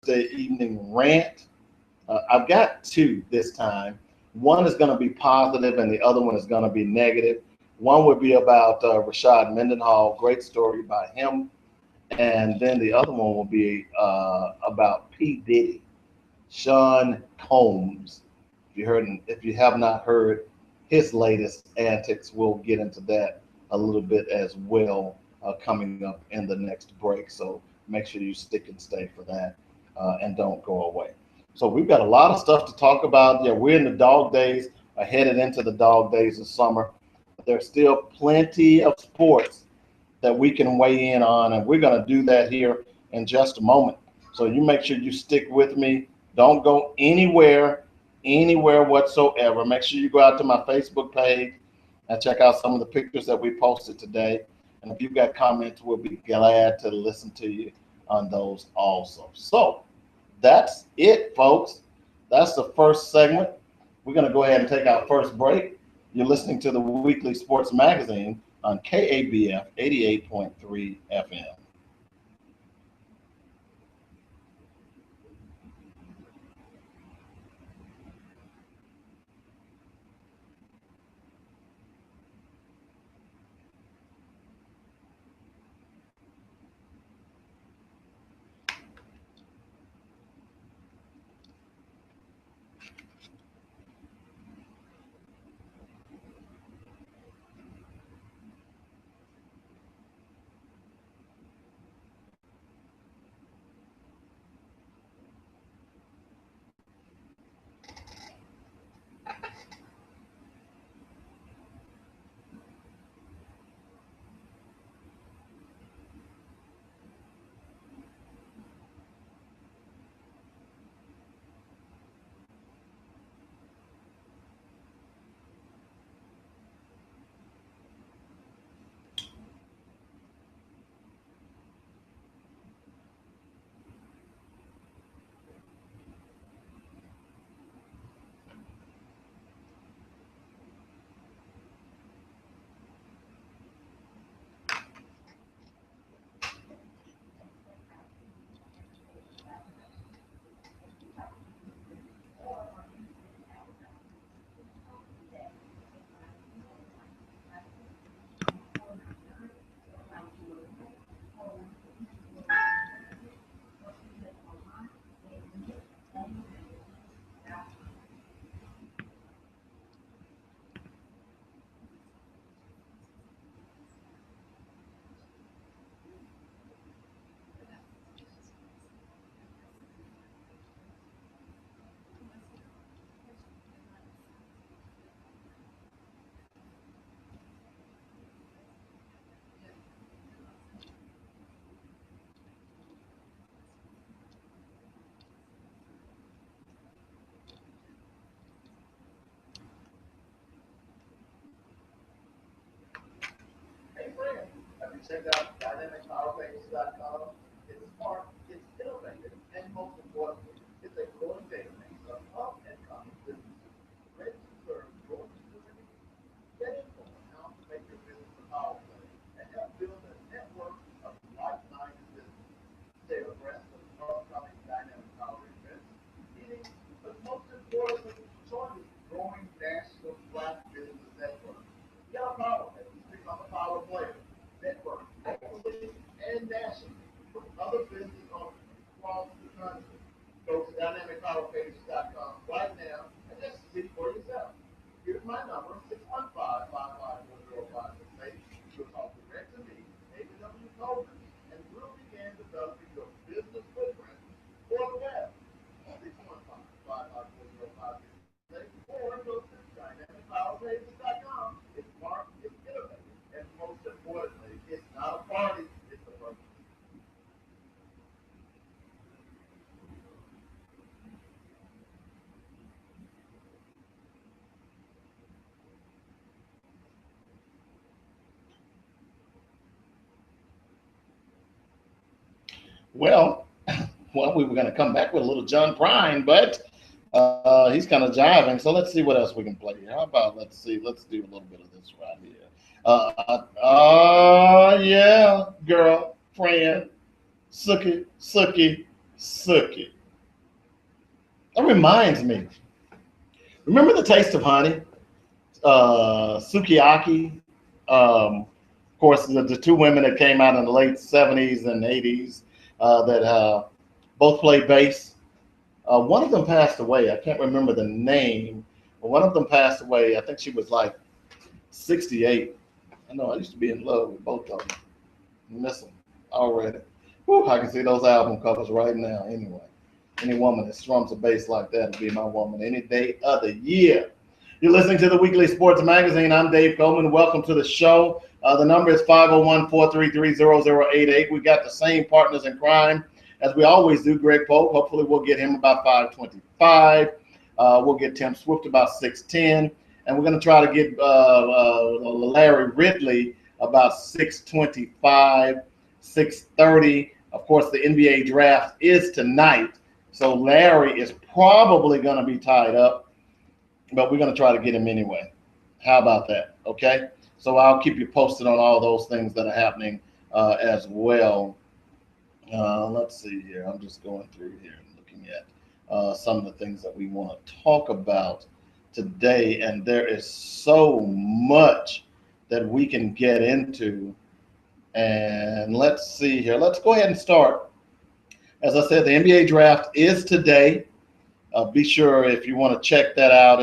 Thursday evening rant. I've got two this time. One is going to be positive and the other one is going to be negative. One would be about Rashad Mendenhall, great story by him. And then the other one will be about P. Diddy, Sean Combs. If you have not heard his latest antics, we'll get into that a little bit as well coming up in the next break. So make sure you stick and stay for that and don't go away. So we've got a lot of stuff to talk about. Yeah, we're in the dog days, headed into the dog days of summer. There's still plenty of sports that we can weigh in on, and we're going to do that here in just a moment. So you make sure you stick with me. Don't go anywhere whatsoever. Make sure you go out to my Facebook page and check out some of the pictures that we posted today. And if you've got comments, we'll be glad to listen to you on those also. So that's it, folks. That's the first segment. We're going to go ahead and take our first break. You're listening to the Weekly Sports Magazine on KABF 88.3 FM. Hey friend, have you checked out dynamicpowerpages.com? It's smart, it's innovative, and most importantly, it's a growing database of up and coming businesses ready to serve your community. Get info on how to make your business a power play and help build a network of like-minded businesses. Stay abreast of upcoming dynamic power events, meetings, but most importantly, join the growing national Black business network. Get a power play. Become a power player, network locally and nationally with other business owners across the country. Go to dynamicpowerpages.com right now and just see for yourself. Here's my number, 615-554-0568. You'll talk direct to me, David W. Coleman, and we'll begin developing your business footprint for the web. 615-554-0568 or go to dynamicpowerpages.com. It's smart, it's innovative, and most importantly, it's not a party, it's a purpose. Well, we were going to come back with a little John Prine, but he's kind of jiving. So let's see what else we can play here. How about let's do a little bit of this right here. Yeah, girl, friend, Sookie, Sookie, Sookie. That reminds me. Remember the Taste of Honey? Sukiyaki. Of course, the two women that came out in the late 70s and 80s that both played bass. One of them passed away. I can't remember the name, but one of them passed away. I think she was like 68. I know I used to be in love with both of them. Miss them already. Whew, I can see those album covers right now. Anyway, any woman that strums a bass like that would be my woman any day of the year. You're listening to the Weekly Sports Magazine. I'm Dave Coleman. Welcome to the show. The number is 501-433-0088. We got the same partners in crime as we always do. Greg Pope. Hopefully we'll get him about 5:25. We'll get Tim Swift about 6:10. And we're going to try to get Larry Ridley about 6:25, 6:30. Of course, the NBA draft is tonight. So Larry is probably going to be tied up, but we're going to try to get him anyway. How about that? Okay. So I'll keep you posted on all those things that are happening as well. Let's see here. I'm just going through here and looking at some of the things that we want to talk about today. And there is so much that we can get into. And let's see here. Let's go ahead and start. As I said, the NBA draft is today. Be sure if you want to check that out.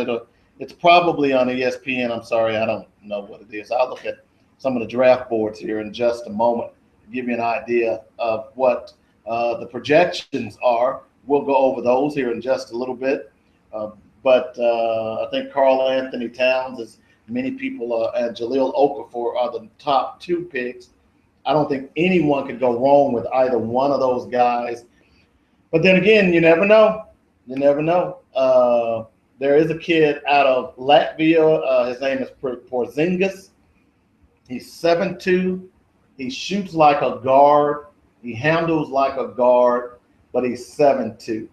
It's probably on ESPN. I'm sorry, I don't know what it is. I'll look at some of the draft boards here in just a moment to give you an idea of what the projections are. We'll go over those here in just a little bit. But I think Karl Anthony Towns, as many people, and Jahlil Okafor are the top two picks. I don't think anyone could go wrong with either one of those guys. But then again, you never know. You never know. There is a kid out of Latvia. His name is Porzingis. He's 7'2". He shoots like a guard. He handles like a guard, but he's 7'2".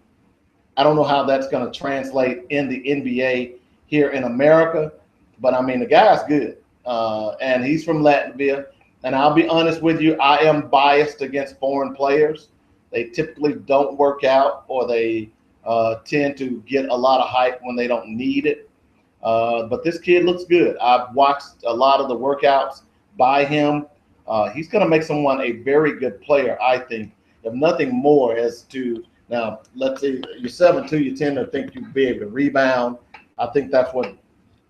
I don't know how that's going to translate in the NBA here in America, but I mean, the guy's good. And he's from Latvia. And I'll be honest with you, I am biased against foreign players. They typically don't work out, or they tend to get a lot of hype when they don't need it. But this kid looks good. I've watched a lot of the workouts by him. He's going to make someone a very good player, I think, if nothing more. As to now, let's say you're 7'2", you tend to think you'll be able to rebound. I think that's what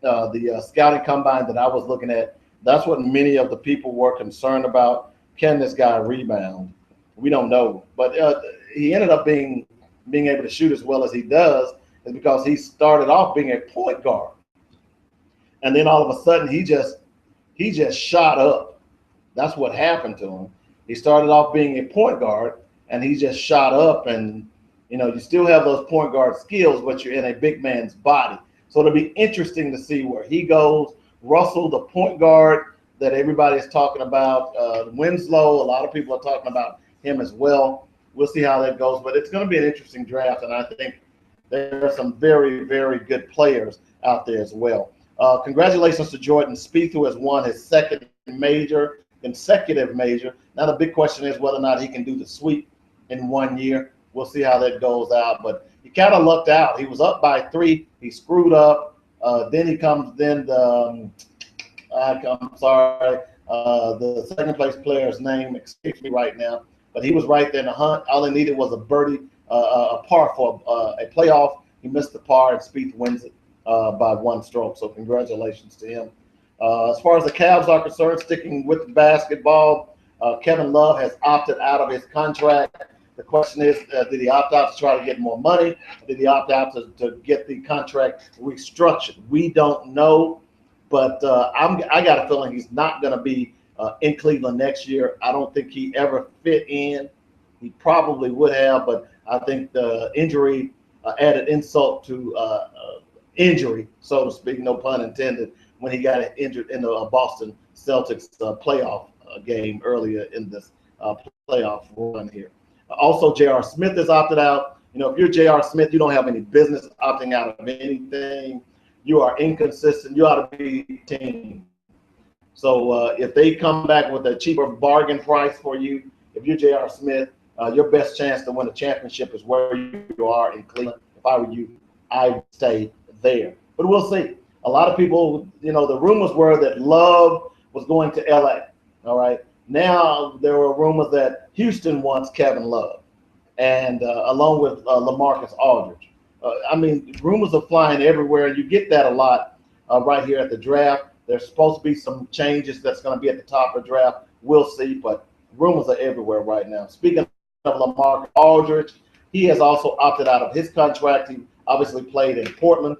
the scouting combine that I was looking at, that's what many of the people were concerned about. Can this guy rebound? We don't know. But he ended up being able to shoot as well as he does is because he started off being a point guard. And then all of a sudden he just shot up. That's what happened to him. He started off being a point guard and he just shot up, and you still have those point guard skills, but you're in a big man's body. So it'll be interesting to see where he goes. Russell, the point guard that everybody's talking about, Winslow, a lot of people are talking about him as well. We'll see how that goes, but it's going to be an interesting draft, and I think there are some very, very good players out there as well. Congratulations to Jordan Spieth, who has won his second consecutive major. Now the big question is whether or not he can do the sweep in 1 year. We'll see how that goes out, but he kind of lucked out. He was up by 3. He screwed up. Then I'm sorry, the second place player's name escapes me right now, but he was right there in the hunt. All he needed was a birdie, a par for a playoff. He missed the par, and Spieth wins it by 1 stroke. So congratulations to him. As far as the Cavs are concerned, sticking with the basketball, Kevin Love has opted out of his contract. The question is, did he opt out to try to get more money? Did he opt out to get the contract restructured? We don't know, but I got a feeling he's not going to be in Cleveland next year. I don't think he ever fit in. He probably would have, but I think the injury added insult to injury, so to speak, no pun intended, when he got injured in the Boston Celtics playoff game earlier in this playoff run here. Also, J.R. Smith has opted out. If you're J.R. Smith, you don't have any business opting out of anything. You are inconsistent. You ought to be team. So if they come back with a cheaper bargain price for you, if you're J.R. Smith, your best chance to win a championship is where you are in Cleveland. If I were you, I'd stay there. But we'll see. A lot of people, you know, the rumors were that Love was going to LA. All right. Now there were rumors that Houston wants Kevin Love, and along with LaMarcus Aldridge. I mean, rumors are flying everywhere. You get that a lot right here at the draft. There's supposed to be some changes that's going to be at the top of the draft. We'll see, but rumors are everywhere right now. Speaking of LaMarcus Aldridge, he has also opted out of his contract. He obviously played in Portland.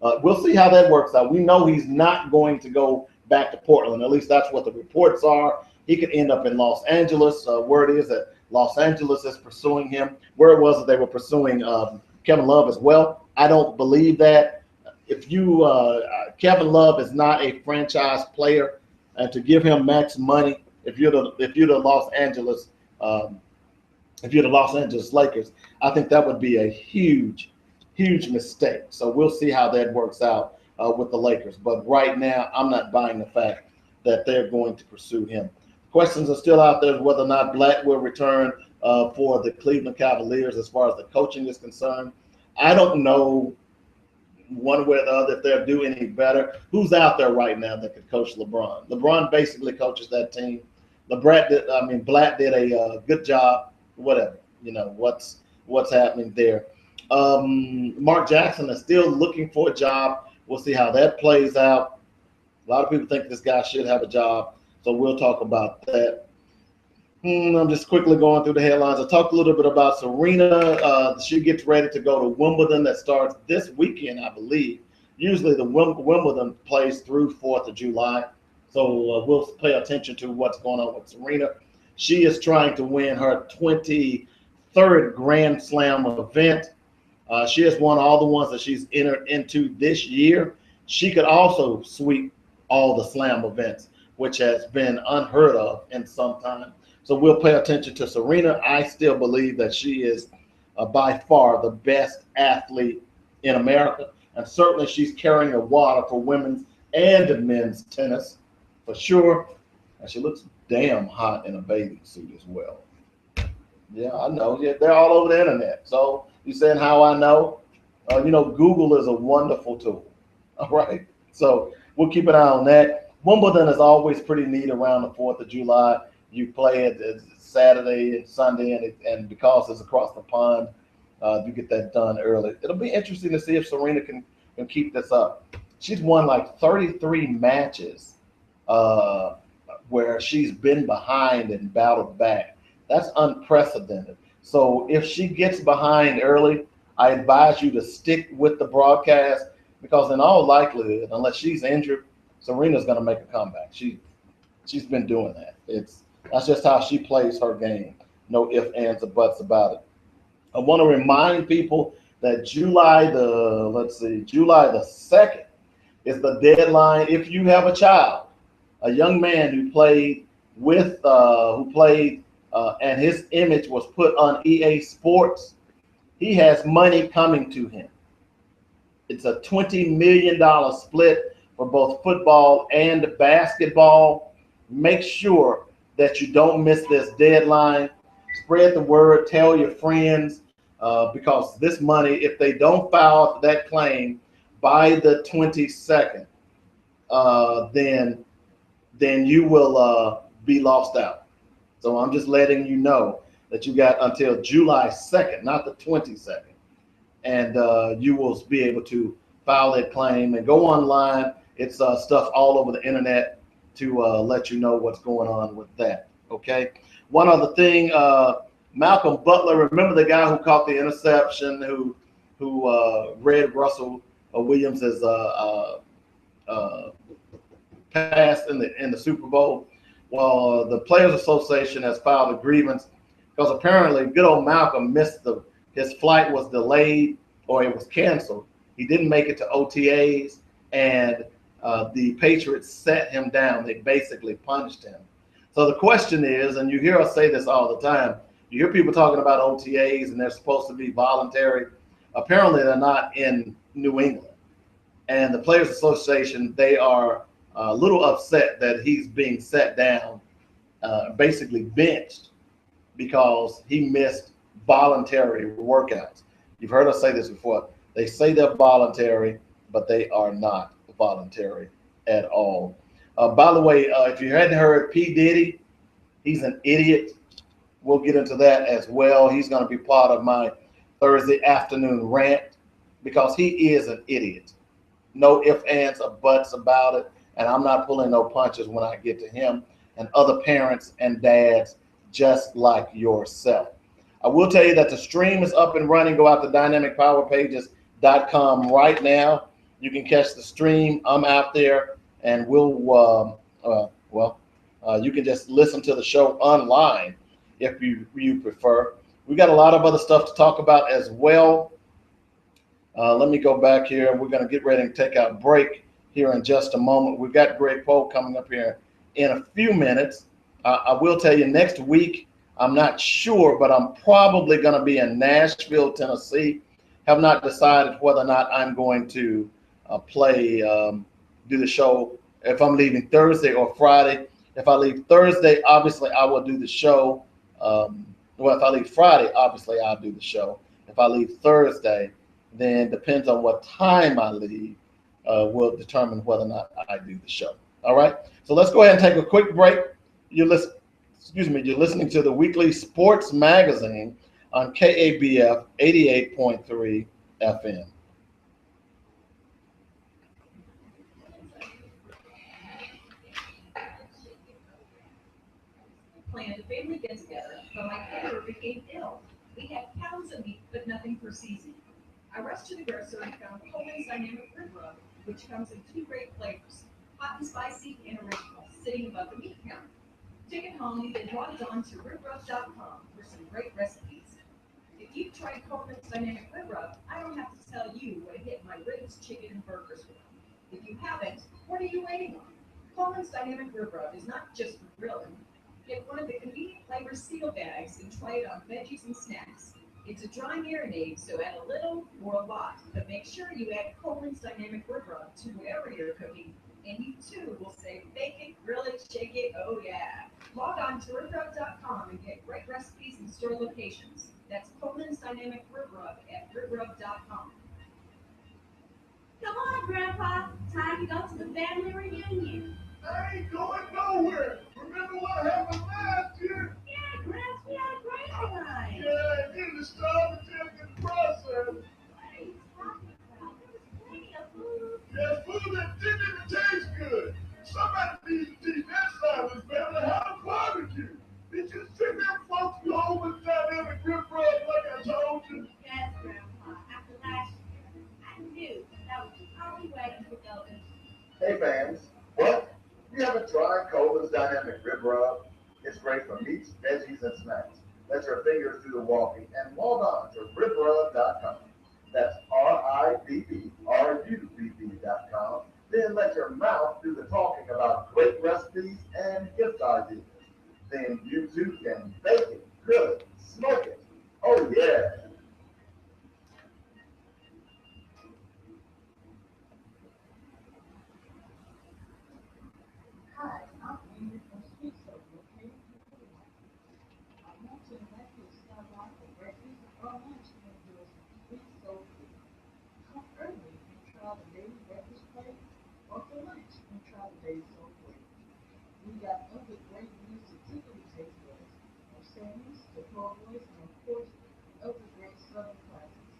We'll see how that works out. We know he's not going to go back to Portland. At least that's what the reports are. He could end up in Los Angeles. Word is that Los Angeles is pursuing him. Where it was that they were pursuing Kevin Love as well. I don't believe that. If you Kevin Love is not a franchise player, and to give him max money, if you're the Los Angeles Lakers, I think that would be a huge mistake. So we'll see how that works out with the Lakers. But right now, I'm not buying the fact that they're going to pursue him. Questions are still out there whether or not Black will return for the Cleveland Cavaliers as far as the coaching is concerned. I don't know one way or the other if they'll do any better. Who's out there right now that could coach LeBron? LeBron basically coaches that team. Black did a good job. Whatever, you know, what's happening there. Mark Jackson is still looking for a job. We'll see how that plays out. A lot of people think this guy should have a job, so we'll talk about that. I'm just quickly going through the headlines. I talked a little bit about Serena. She gets ready to go to Wimbledon. That starts this weekend, I believe. Usually the Wimbledon plays through 4th of July, so we'll pay attention to what's going on with Serena. She is trying to win her 23rd Grand Slam event. She has won all the ones that she's entered into this year. She could also sweep all the Slam events, which has been unheard of in some time. So we'll pay attention to Serena. I still believe that she is by far the best athlete in America. And certainly she's carrying the water for women's and men's tennis for sure. And she looks damn hot in a bathing suit as well. Yeah, I know. Yeah, they're all over the internet. So you saying how I know? Google is a wonderful tool. All right. So we'll keep an eye on that. Wimbledon is always pretty neat around the 4th of July. You play it Saturday and Sunday, and because it's across the pond, you get that done early. It'll be interesting to see if Serena can keep this up. She's won like 33 matches where she's been behind and battled back. That's unprecedented. So if she gets behind early, I advise you to stick with the broadcast because in all likelihood, unless she's injured, Serena's going to make a comeback. She's been doing that. That's just how she plays her game. No ifs, ands, or buts about it. I want to remind people that July the 2nd is the deadline. If you have a child, a young man who played and his image was put on EA Sports, he has money coming to him. It's a $20 million split for both football and basketball. Make sure that you don't miss this deadline. Spread the word, tell your friends, because this money, if they don't file that claim by the 22nd, then you will be lost out. So I'm just letting you know that you got until July 2nd, not the 22nd, and you will be able to file that claim and go online. It's stuff all over the internet to let you know what's going on with that. Okay. One other thing, Malcolm Butler. Remember the guy who caught the interception, who read Russell Williams' pass in the Super Bowl? Well, the Players Association has filed a grievance because apparently good old Malcolm missed his flight was delayed or it was canceled. He didn't make it to OTAs, and the Patriots set him down. They basically punished him. So the question is, and you hear us say this all the time, you hear people talking about OTAs and they're supposed to be voluntary. Apparently they're not in New England. And the Players Association, they are a little upset that he's being set down, basically benched, because he missed voluntary workouts. You've heard us say this before. They say they're voluntary, but they are not voluntary at all. By the way, if you hadn't heard, P. Diddy, he's an idiot. We'll get into that as well. He's going to be part of my Thursday afternoon rant because he is an idiot. No ifs, ands, or buts about it. And I'm not pulling no punches when I get to him and other parents and dads just like yourself. I will tell you that the stream is up and running. Go out to dynamicpowerpages.com right now. You can catch the stream. I'm out there, and you can just listen to the show online if you prefer. We got a lot of other stuff to talk about as well. Let me go back here. We're going to get ready and take our break here in just a moment. We've got Greg Poe coming up here in a few minutes. I will tell you next week, I'm not sure, but I'm probably going to be in Nashville, Tennessee. Have not decided whether or not I'm going to do the show if I'm leaving Thursday or Friday. If I leave Thursday, obviously I will do the show. If I leave Friday, obviously I'll do the show. If I leave Thursday, then depends on what time I leave, will determine whether or not I do the show. All right. So let's go ahead and take a quick break. You're listening to the weekly sports magazine on KABF 88.3 FM. Planned a family get-together, but my caterer became ill. We had pounds of meat, but nothing for seasoning. I rushed to the grocery and found Coleman's Dynamic Rib Rub, which comes in 2 great flavors, hot and spicy and original, sitting above the meat counter. Take it home, then log on to ribrub.com for some great recipes. If you've tried Coleman's Dynamic Rib Rub, I don't have to tell you what to hit my ribs, chicken, and burgers with. If you haven't, what are you waiting on? Coleman's Dynamic Rib Rub is not just for grilling. Get one of the convenient flavor seal bags and try it on veggies and snacks. It's a dry marinade, so add a little or a lot, but make sure you add Coleman's Dynamic Rib Rub to whatever you're cooking, and you too will say, bake it, grill it, shake it, oh yeah. Log on to ribrub.com and get great recipes and store locations. That's Coleman's Dynamic Rib Rub at ribrub.com. Come on, Grandpa. Time to go to the family reunion. I ain't going nowhere. Remember what happened last year? Yeah, Gramps, we had a great time. Yeah, in the start of the process. What are you talking about? There was plenty of food. Yeah, food that didn't even taste good. Somebody needs to teach that side of the family how to barbecue. Did you see them folks go over the Dynamic Rib Rub like I told you? Yes, Grandpa. After last year, I knew that was the only way you could go in. Hey fans, what? You haven't tried Coleman's Dynamic Rib Rub? It's great for meats, veggies, and snacks. Let your fingers do the walking and log on to ribrub.com. That's RIBBRUBB.com. Then let your mouth do the talking about great recipes and gift ideas. Then you too can bake it, grill it, smoke it. Oh yeah. Hi, I'm Amy from Sweet Soap, located in Illinois. I want to invite you to stop by for breakfast or lunch and enjoy some sweet soul food. Come early and try the daily breakfast plate, or for lunch and try the daily soul plate. We got other great meals to tickle your taste buds, from salmons to po' boys, and of course, other great southern classics.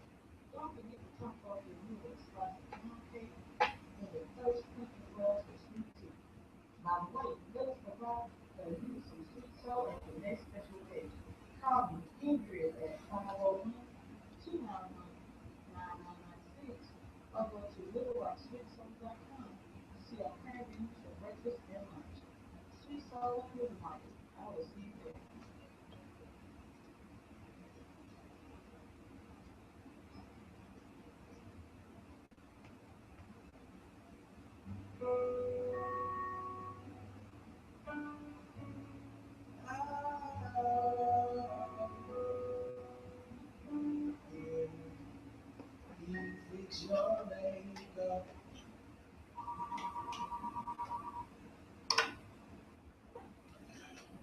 Don't forget to top off your meal with a slice of pound cake and the thirst quenching glass of sweet tea. By the way, let us provide you some sweet soul at the next special occasion. Call me, Ingrid, at 501-291-9996 or go to LittleRockSweetSoul.com to see our pairings for breakfast and lunch. Sweet Soul and Little Market. I will see you there.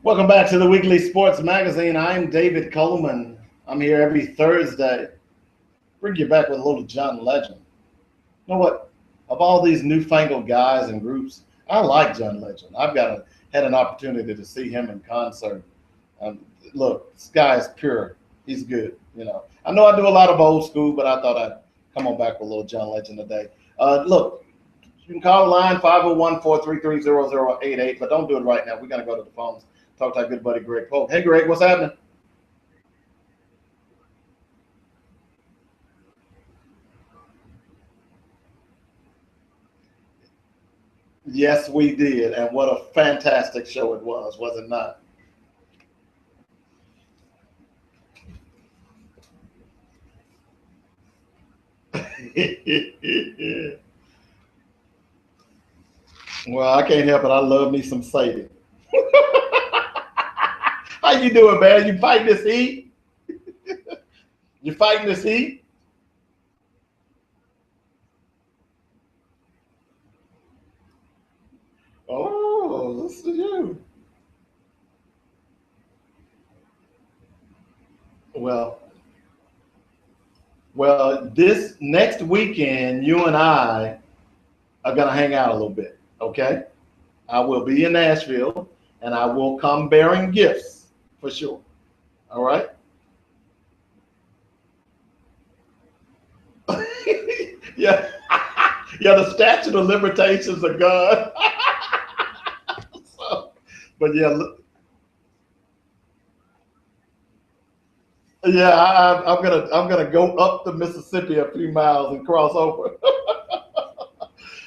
Welcome back to the weekly sports magazine. I'm David Coleman. I'm here every Thursday Bring you back with a little John Legend. You know what? Of all these newfangled guys and groups, I like John Legend. Had an opportunity to see him in concert. Um, Look, this guy is pure. He's good. I know I do a lot of old school, but I thought I'd come on back with a little John Legend today. Look, you can call the line 501-433-0088, but don't do it right now. We got to go to the phones. Talk to our good buddy Greg Polk. Hey, Greg, what's happening? Yes, we did, and what a fantastic show it was it not? Well, I can't help it. I love me some Sadie. How you doing, man? You fighting this heat? You fighting this heat? Oh, listen to you. Well, well, this next weekend, you and I are gonna hang out a little bit. Okay? I will be in Nashville, and I will come bearing gifts for sure. All right? Yeah, yeah. The statute of limitations are gone. So, but yeah, yeah. I'm gonna go up the Mississippi a few miles and cross over.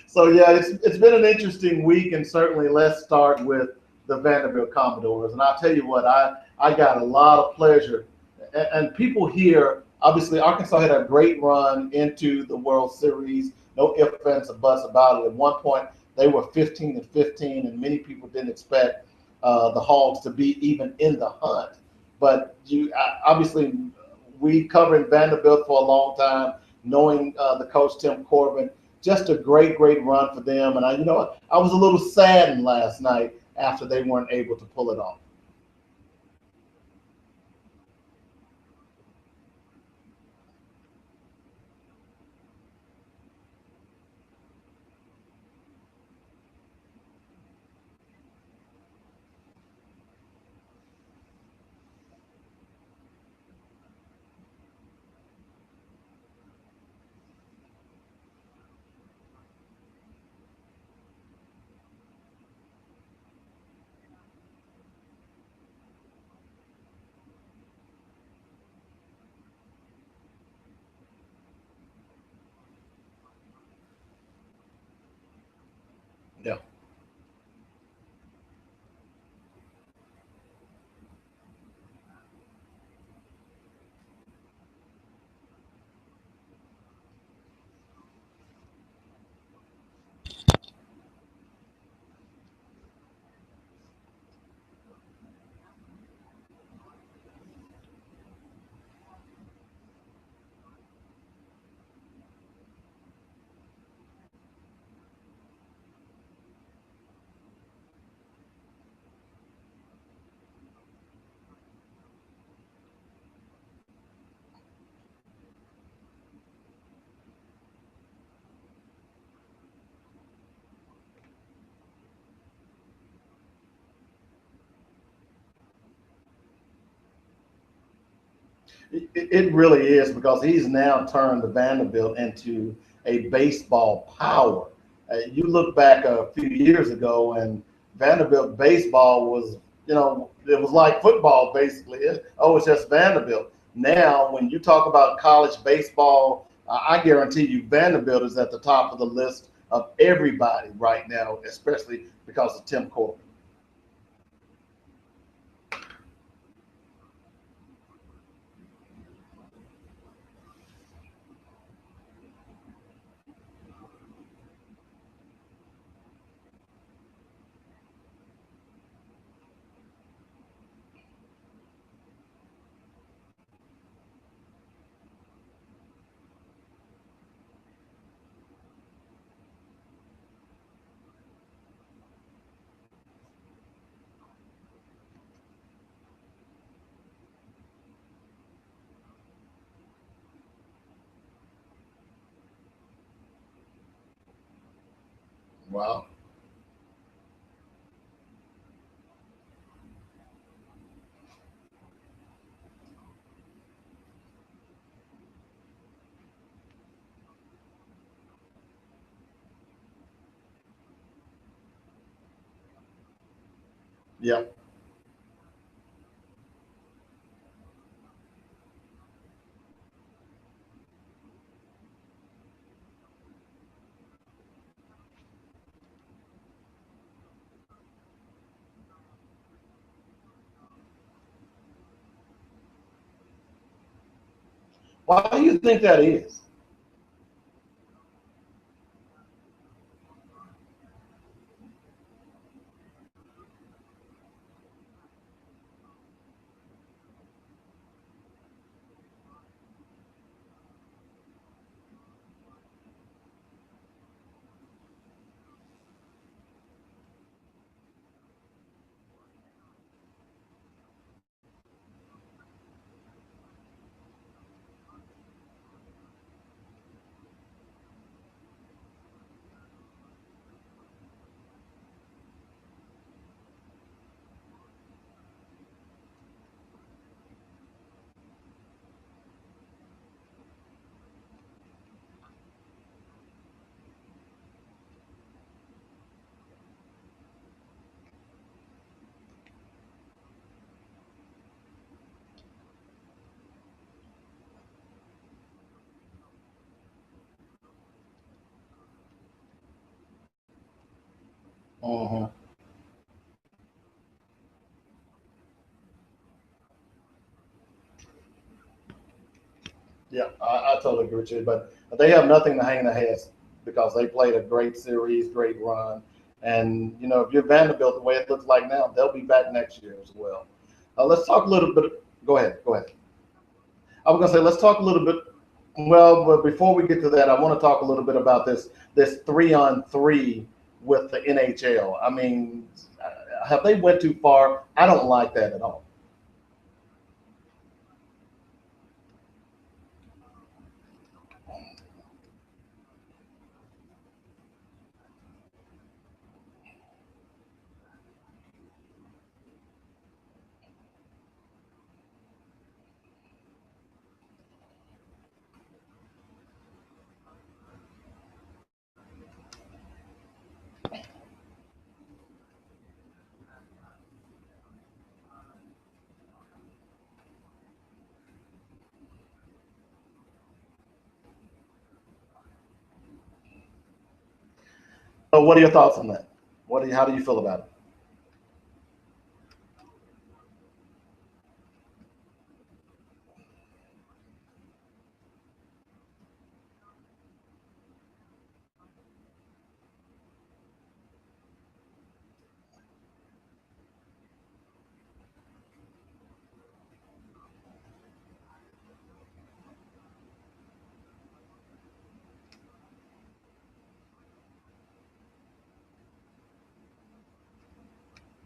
So yeah, it's been an interesting week, and certainly let's start with the Vanderbilt Commodores. And I'll tell you what, I got a lot of pleasure, and people here. Obviously, Arkansas had a great run into the World Series. No ifs, ands, or buts about it. At one point, they were 15-15, and many people didn't expect the Hogs to be even in the hunt. But obviously, we covered Vanderbilt for a long time, knowing the coach Tim Corbin. Just a great, great run for them. And I was a little saddened last night after they weren't able to pull it off. Yeah. It really is because he's now turned the Vanderbilt into a baseball power. You look back a few years ago, and Vanderbilt baseball was, it was like football basically. It's just Vanderbilt. Now, when you talk about college baseball, I guarantee you Vanderbilt is at the top of the list of everybody right now, especially because of Tim Corbin. Wow. Yeah. Why do you think that is? Hmm. Yeah, I totally agree with you. But they have nothing to hang their heads because they played a great series, great run. And, if you're Vanderbilt, the way it looks like now, they'll be back next year as well. Let's talk a little bit. Go ahead. Go ahead. I was going to say, let's talk a little bit. Well, but before we get to that, I want to talk a little bit about this 3-on-3 with the NHL. I mean, have they went too far? I don't like that at all. So what are your thoughts on that? How do you feel about it?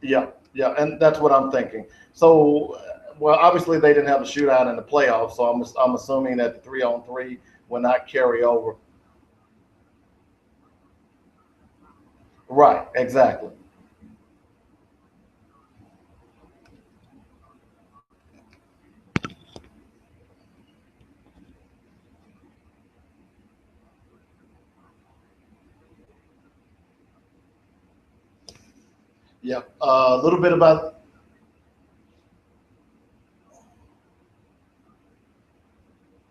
Yeah, yeah, and that's what I'm thinking. So, well, obviously they didn't have a shootout in the playoffs, so I'm assuming that the 3-on-3 will not carry over. Right, exactly. Yeah, a little bit about.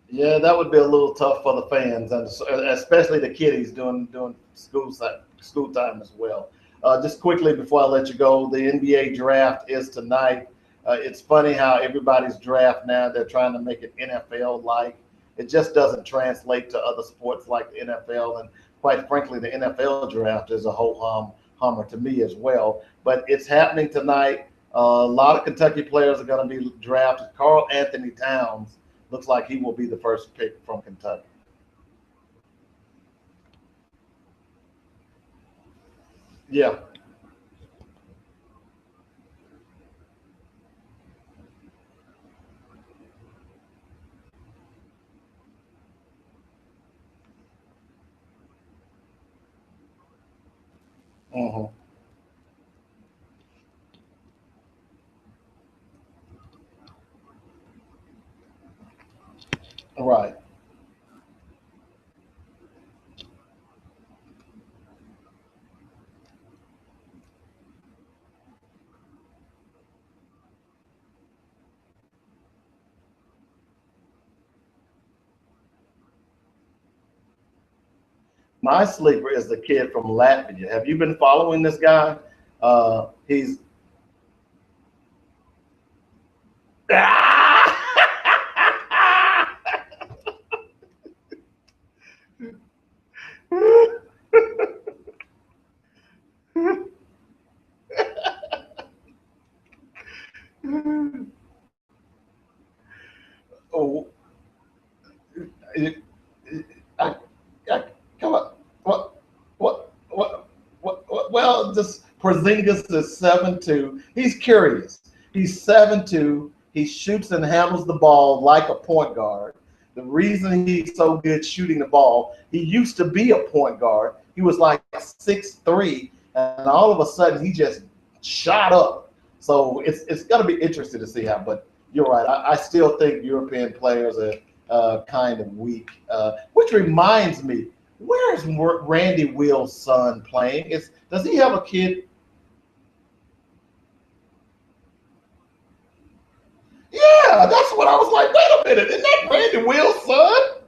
Yeah, that would be a little tough for the fans, and especially the kiddies doing school time as well. Just quickly before I let you go, the NBA draft is tonight. It's funny how everybody's draft now they're trying to make it NFL like. It just doesn't translate to other sports like the NFL, and quite frankly, the NFL draft is a whole hummer to me as well. But it's happening tonight. A lot of Kentucky players are going to be drafted. Carl Anthony Towns looks like he will be the first pick from Kentucky. Yeah, Hmm. Right. My sleeper is the kid from Latvia. Have you been following this guy? He's oh, I, I, come on. Well, just Porzingis is 7'2". He's curious. He's 7'2". He shoots and handles the ball like a point guard. The reason he's so good shooting the ball, he used to be a point guard. He was like 6'3", and all of a sudden he just shot up. So it's going to be interesting to see how. But you're right. I still think European players are kind of weak. Which reminds me, where's Randy Will's son playing? Does he have a kid? Yeah, that's what I was like. Wait a minute, isn't that Randy Will's son?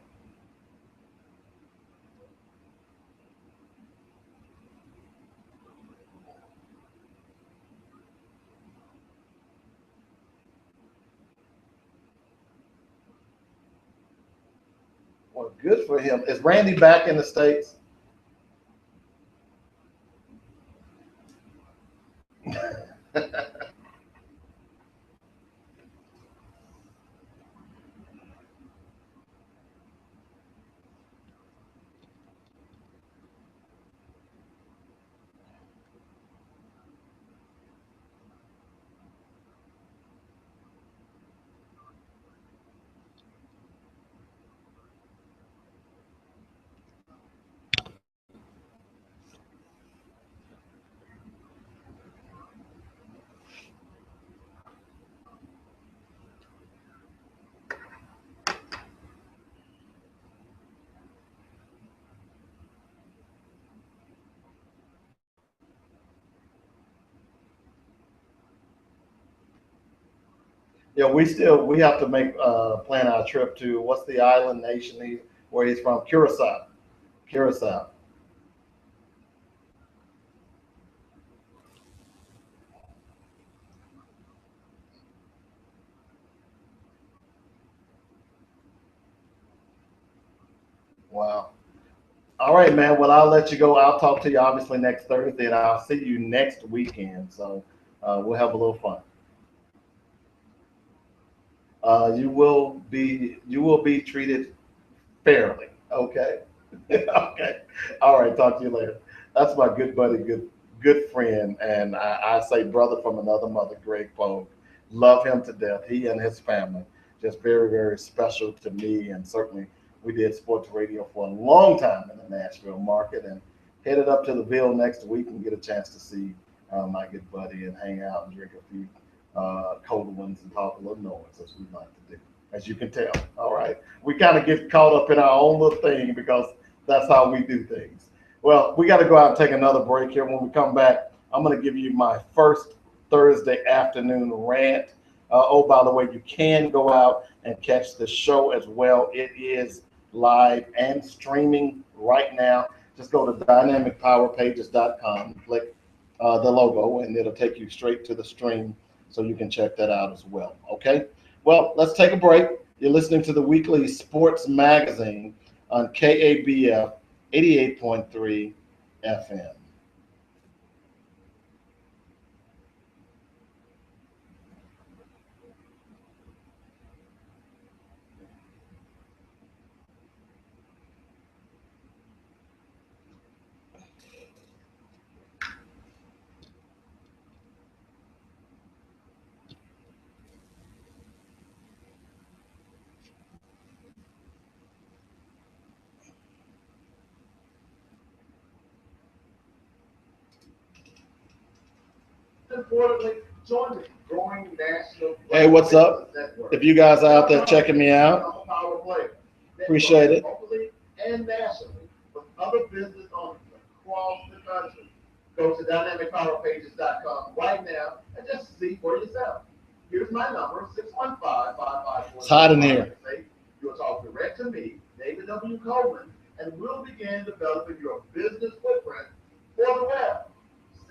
Well, good for him. Is Randy back in the States? Yeah, we have to make plan our trip to what's the island nation where he's from? Curacao. Curacao. Wow. All right, man. Well, I'll let you go. I'll talk to you obviously next Thursday, and I'll see you next weekend. So we'll have a little fun. You will be treated fairly. Okay. Okay. All right. Talk to you later. That's my good buddy, good friend, and I say brother from another mother, Greg Pogue. Love him to death. He and his family just very very special to me, and certainly we did sports radio for a long time in the Nashville market, and headed up to the Ville next week and get a chance to see my good buddy and hang out and drink a few cold ones and talk a little noise as we like to do, as you can tell. All right. We kind of get caught up in our own little thing because that's how we do things. Well, we got to go out and take another break here. When we come back, I'm going to give you my first Thursday afternoon rant. Oh, by the way, you can go out and catch the show as well. It is live and streaming right now. Just go to dynamicpowerpages.com, click the logo, and it'll take you straight to the stream so you can check that out as well. Okay? Well, let's take a break. You're listening to the weekly sports magazine on KABF 88.3 FM. importantly, join the growing national. Hey, what's up? Network. If you guys are out there checking me out, Become a power player. appreciate it. Locally and nationally with other business owners across the country. Go to dynamicpowerpages.com right now and just see for yourself. Here's my number, 615-554. It's hot in here. You'll talk direct to me, David W. Coleman, and we'll begin developing your business footprint for the web.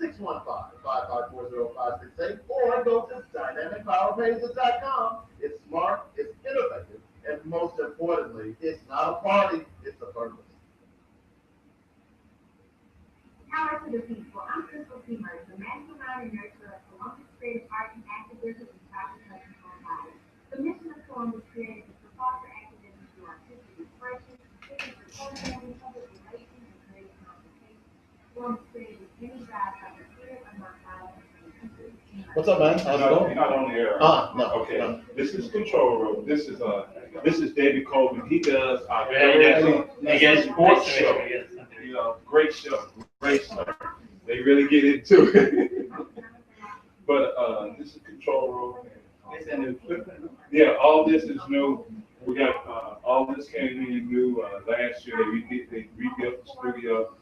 615-554-0568 or go to dynamicpowerpages.com. It's smart, it's innovative, and most importantly, it's not a party, it's a purpose. Power to the people. I'm Crystal Seamer, the mastermind and nurturer of Columbus Creative Arts and Activism and Child Protection Worldwide. The mission of Columbus Creative is to foster activism through artistic expression, fitness for programming, public relations, and creative communication. Columbus Creative is energized by the spirit of our child and country. What's up, man? How's it You're going? not on the air. No. Okay. No. This is Control Room. This is David Coleman. He does our sports show. You know, great show. They really get into it. But this is Control Room. Yeah, all this is new. We got all this came in new last year. They rebuilt the studio.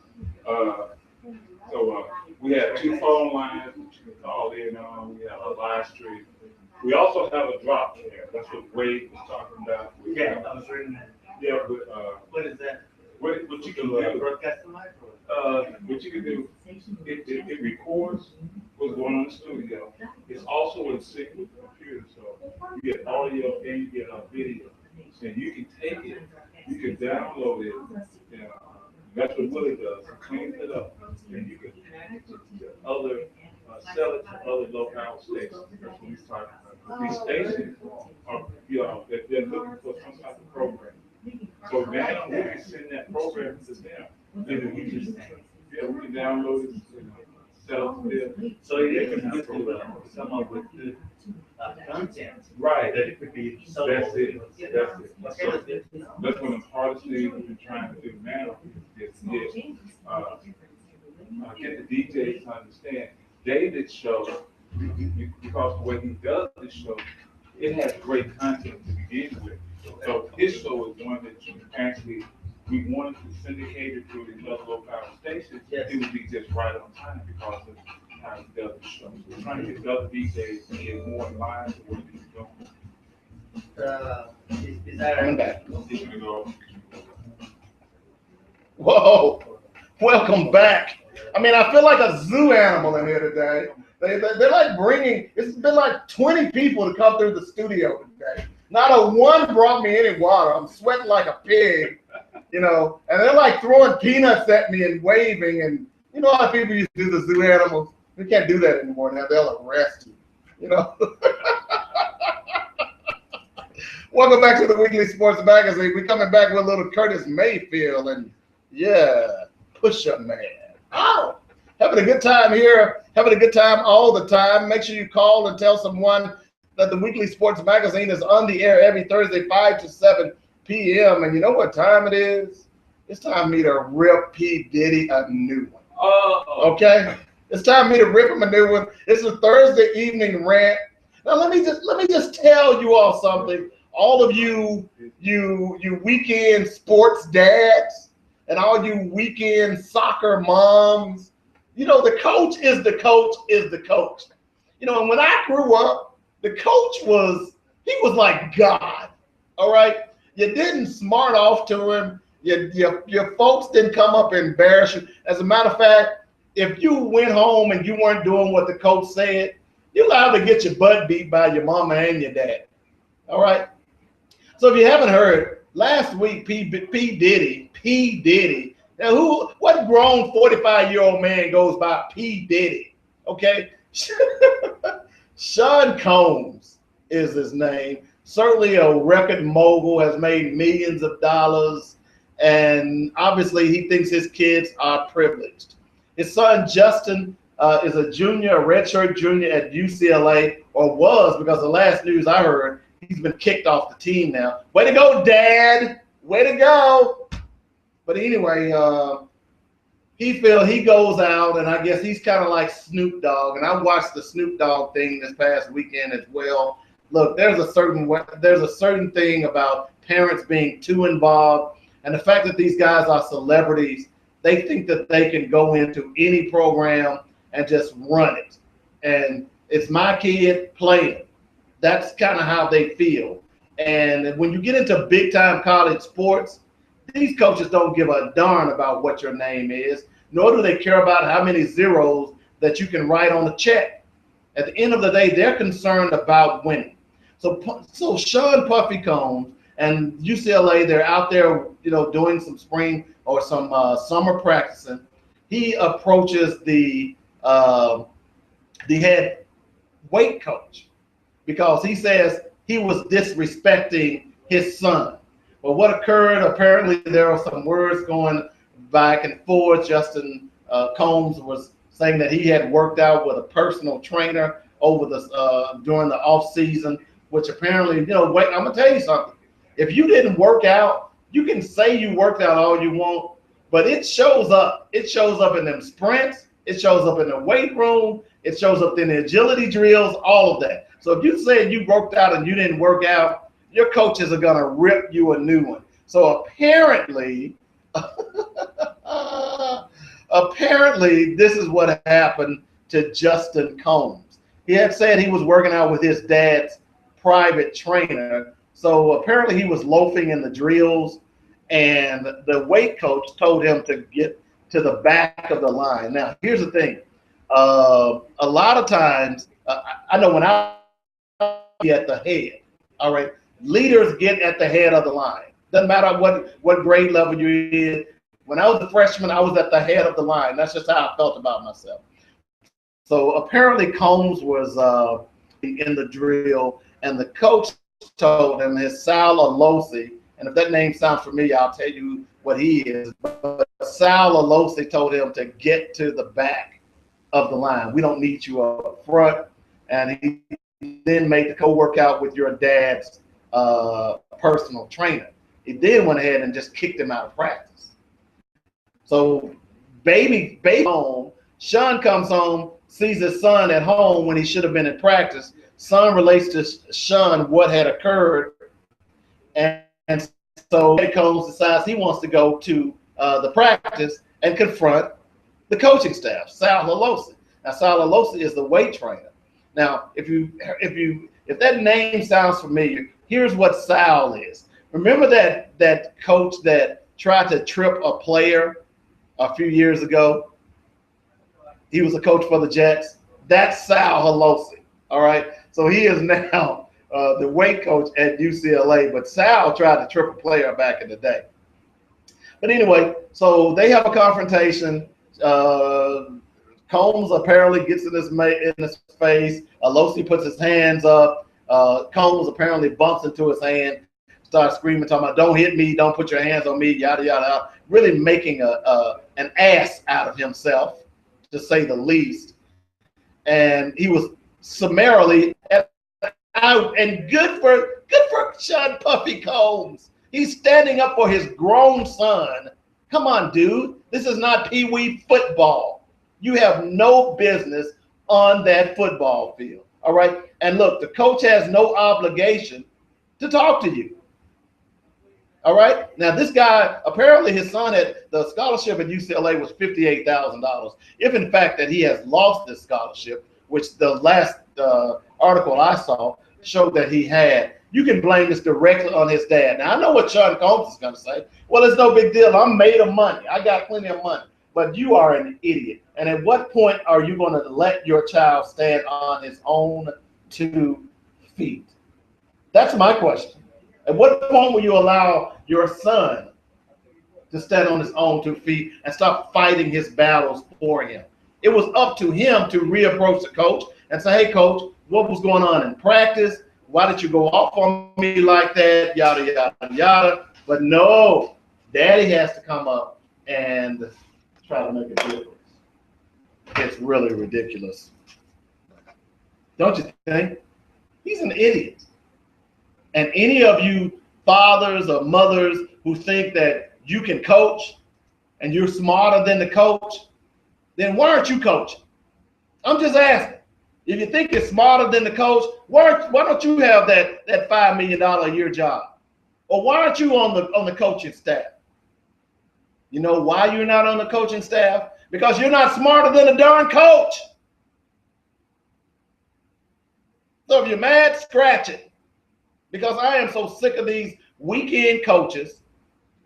So we have 2 phone lines that you can call in on. We have a live stream. We also have a drop there. That's what Wade was talking about. Yeah, I was reading that. Yeah, but What is that? what you can do? Broadcasting live? What you can do? It records what's going on in the studio. It's also in sync with the computer, so you get audio and you get video. And you can take it, you can download it. You know, that's what Willie does. He cleans it up, and you can connect it to other, sell it to other local stations. That's what he's talking about. These stations are, you know, they're looking for some type of program. So now we can send that program to them. And then we just, yeah, we can download it, you know, sell it to them. So they can come up with good content. Right. That it could be. That's it. That's it. Okay, that's good. That's one of the hardest things we've been trying to do now is get the DJs to understand David's show, because the way he does this show, it has great content to begin with. So his show is one that you actually, we wanted to syndicate it through these other local stations. Yes. It would be just right on time because of how he does the show. So we're trying to get the other DJs to get more in line with what he's doing. Is that Coming back. He's gonna go. Whoa, welcome back. I mean, I feel like a zoo animal in here today. They're like it's been like 20 people to come through the studio today. Not a one brought me any water. I'm sweating like a pig, you know, and they're like throwing peanuts at me and waving. And you know how people used to do the zoo animals? We can't do that anymore now. They'll arrest you know. Welcome back to the Weekly Sports Magazine. We're coming back with a little Curtis Mayfield and Pusha Man. Oh, having a good time here, having a good time all the time. Make sure you call and tell someone that the Weekly Sports Magazine is on the air every Thursday, 5 to 7 p.m. And you know what time it is? It's time for me to rip P. Diddy a new one. Okay? It's time for me to rip him a new one. It's a Thursday evening rant. Now let me just tell you all something. All of you weekend sports dads and all you weekend soccer moms, you know, the coach is the coach is the coach. You know, and when I grew up, the coach was like God. All right. You didn't smart off to him. Your folks didn't come up and embarrass you. As a matter of fact, if you went home and you weren't doing what the coach said, you're allowed to get your butt beat by your mama and your dad. All right. So if you haven't heard, last week P. Diddy. Now what grown 45-year-old man goes by P. Diddy? Okay. Sean Combs is his name. Certainly a record mogul, has made millions of dollars, and obviously he thinks his kids are privileged. His son Justin is a junior, a redshirt junior at UCLA, or was, because the last news I heard, he's been kicked off the team now. Way to go, Dad. Way to go. But anyway, he goes out, and I guess he's kind of like Snoop Dogg. And I watched the Snoop Dogg thing this past weekend as well. Look, there's a certain thing about parents being too involved, and the fact that these guys are celebrities, they think that they can go into any program and just run it. And it's my kid playing. That's kind of how they feel. And when you get into big time college sports, these coaches don't give a darn about what your name is, nor do they care about how many zeros that you can write on a check. At the end of the day, they're concerned about winning. So Sean Puffy Combs and UCLA, they're out there, doing some spring or some summer practicing. He approaches the head weight coach because he says he was disrespecting his son. Well, what occurred, apparently there were some words going back and forth. Justin Combs was saying that he had worked out with a personal trainer over during the off season, which apparently, wait, I'm gonna tell you something. If you didn't work out, you can say you worked out all you want, but it shows up. It shows up in them sprints. It shows up in the weight room. It shows up in the agility drills, all of that. So if you say you worked out and you didn't work out, your coaches are going to rip you a new one. So apparently, this is what happened to Justin Combs. He had said he was working out with his dad's private trainer. So apparently he was loafing in the drills, and the weight coach told him to get to the back of the line. Now, here's the thing. A lot of times, I know when I at the head, all right, leaders get at the head of the line. Doesn't matter what grade level you're in. When I was a freshman, I was at the head of the line. That's just how I felt about myself. So apparently Combs was in the drill, and the coach told him, his Sal Alosi, and if that name sounds familiar, I'll tell you what he is. But Sal Alosi told him to get to the back of the line. We don't need you up front. And he then made the co-workout with your dad's personal trainer. He then went ahead and just kicked him out of practice. So baby home, Sean comes home, sees his son at home when he should have been in practice. Son relates to Sean what had occurred, and so Combs decides he wants to go to the practice and confront the coaching staff, Sal Alosi. Now, Sal Alosi is the weight trainer. Now, if that name sounds familiar, here's what Sal is. Remember that coach that tried to trip a player a few years ago? He was a coach for the Jets. That's Sal Alosi. All right. So he is now the weight coach at UCLA, but Sal tried to trip a player back in the day. But anyway, so they have a confrontation. Combs apparently gets in his face. Alosi puts his hands up. Combs apparently bumps into his hand, starts screaming, talking about, "Don't hit me, don't put your hands on me," yada, yada, yada. Really making an ass out of himself, to say the least. And he was summarily out, and good for Sean Puffy Combs. He's standing up for his grown son. Come on, dude. This is not pee-wee football. You have no business on that football field. All right. And look, the coach has no obligation to talk to you. All right. Now, this guy, apparently his son had the scholarship at UCLA was $58,000. If in fact that he has lost this scholarship, which the last article I saw showed that he had, you can blame this directly on his dad. Now, I know what Sean Combs is going to say. Well, it's no big deal. I'm made of money. I got plenty of money. But you are an idiot. And at what point are you going to let your child stand on his own 2 feet? That's my question. At what point will you allow your son to stand on his own 2 feet and stop fighting his battles for him? It was up to him to reapproach the coach and say, "Hey, coach, what was going on in practice? Why did you go off on me like that? Yada, yada, yada." But no, daddy has to come up and try to make a difference. It's really ridiculous. Don't you think? He's an idiot. And any of you fathers or mothers who think that you can coach and you're smarter than the coach, then why aren't you coaching? I'm just asking. If you think you're smarter than the coach, why don't you have that $5 million a year job? Or why aren't you on the coaching staff? You know why you're not on the coaching staff? Because you're not smarter than a darn coach. So if you're mad, scratch it. Because I am so sick of these weekend coaches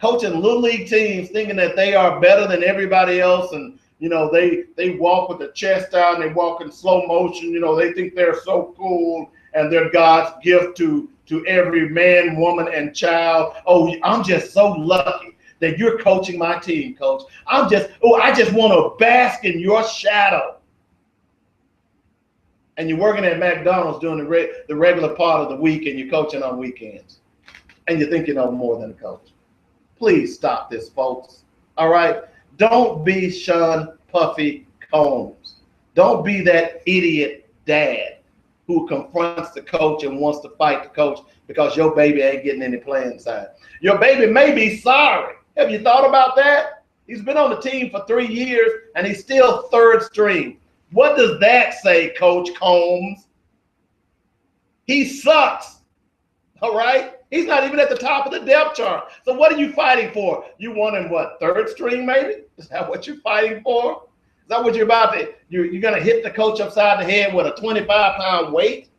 coaching little league teams thinking that they are better than everybody else, and you know they walk with the chest out and they walk in slow motion. You know, they think they're so cool and they're God's gift to every man, woman, and child. Oh, I'm just so lucky that you're coaching my team, coach. I just want to bask in your shadow. And you're working at McDonald's doing the regular part of the week, and you're coaching on weekends. And you think you know more than a coach. Please stop this, folks. All right? Don't be Sean Puffy Combs. Don't be that idiot dad who confronts the coach and wants to fight the coach because your baby ain't getting any playing time. Your baby may be sorry. Have you thought about that? He's been on the team for 3 years, and he's still third string. What does that say, Coach Combs? He sucks, all right? He's not even at the top of the depth chart. So what are you fighting for? You want him, what, third string maybe? Is that what you're fighting for? Is that what you're about to, you're going to hit the coach upside the head with a 25-pound weight?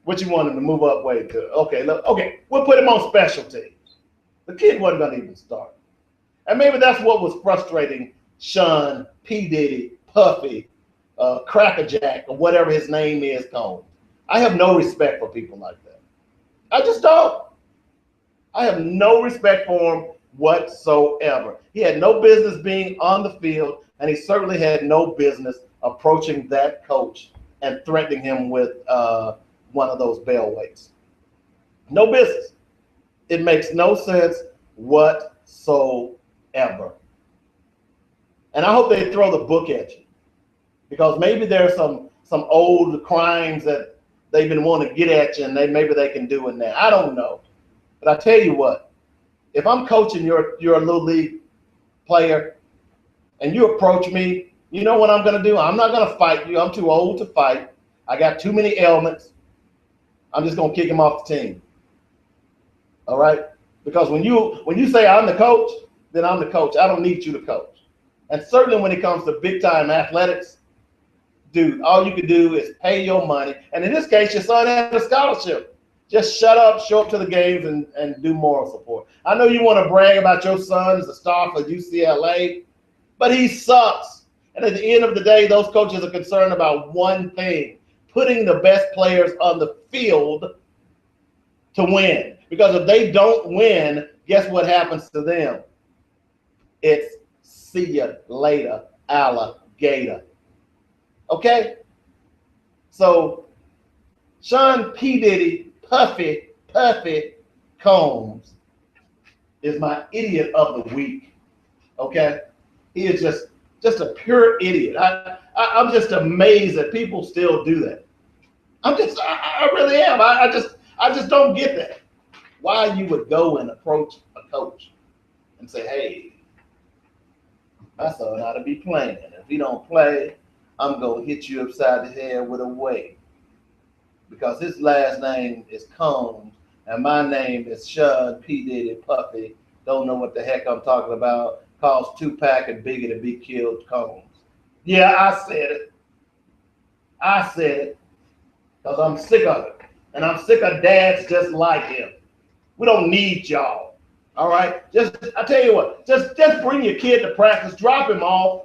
What you want him to move up weight to? Okay, look, okay, we'll put him on special teams. The kid wasn't going to even start. And maybe that's what was frustrating Sean, P. Diddy, Puffy, Crackerjack, or whatever his name is, Combs. I have no respect for people like that. I just don't. I have no respect for him whatsoever. He had no business being on the field, and he certainly had no business approaching that coach and threatening him with one of those bell weights. No business. It makes no sense whatsoever. And I hope they throw the book at you, because maybe there's some old crimes that they've been wanting to get at you, and maybe they can do it now. I don't know. But I tell you what, if I'm coaching your little league player and you approach me, you know what I'm going to do? I'm not going to fight you. I'm too old to fight. I got too many ailments. I'm just going to kick him off the team. All right? Because when you say I'm the coach, then I'm the coach. I don't need you to coach. And certainly when it comes to big-time athletics, dude, all you can do is pay your money. And in this case, your son had a scholarship. Just shut up, show up to the games, and do moral support. I know you want to brag about your son as a star for UCLA, but he sucks. And at the end of the day, those coaches are concerned about one thing: putting the best players on the field to win. Because if they don't win, guess what happens to them? It's see you later, alligator. Okay? So, Sean P. Diddy, Puffy Combs is my idiot of the week. Okay? He is just a pure idiot. I'm just amazed that people still do that. I really am. I just don't get that. Why you would go and approach a coach and say, hey, my son ought to be playing. If he don't play, I'm going to hit you upside the head with a weight. Because his last name is Combs, and my name is Sean P. Diddy Puffy. Don't know what the heck I'm talking about. Calls Tupac and Biggie to be killed Combs. Yeah, I said it. Because I'm sick of it. And I'm sick of dads just like him. We don't need y'all. All right? I tell you what, just bring your kid to practice, drop him off,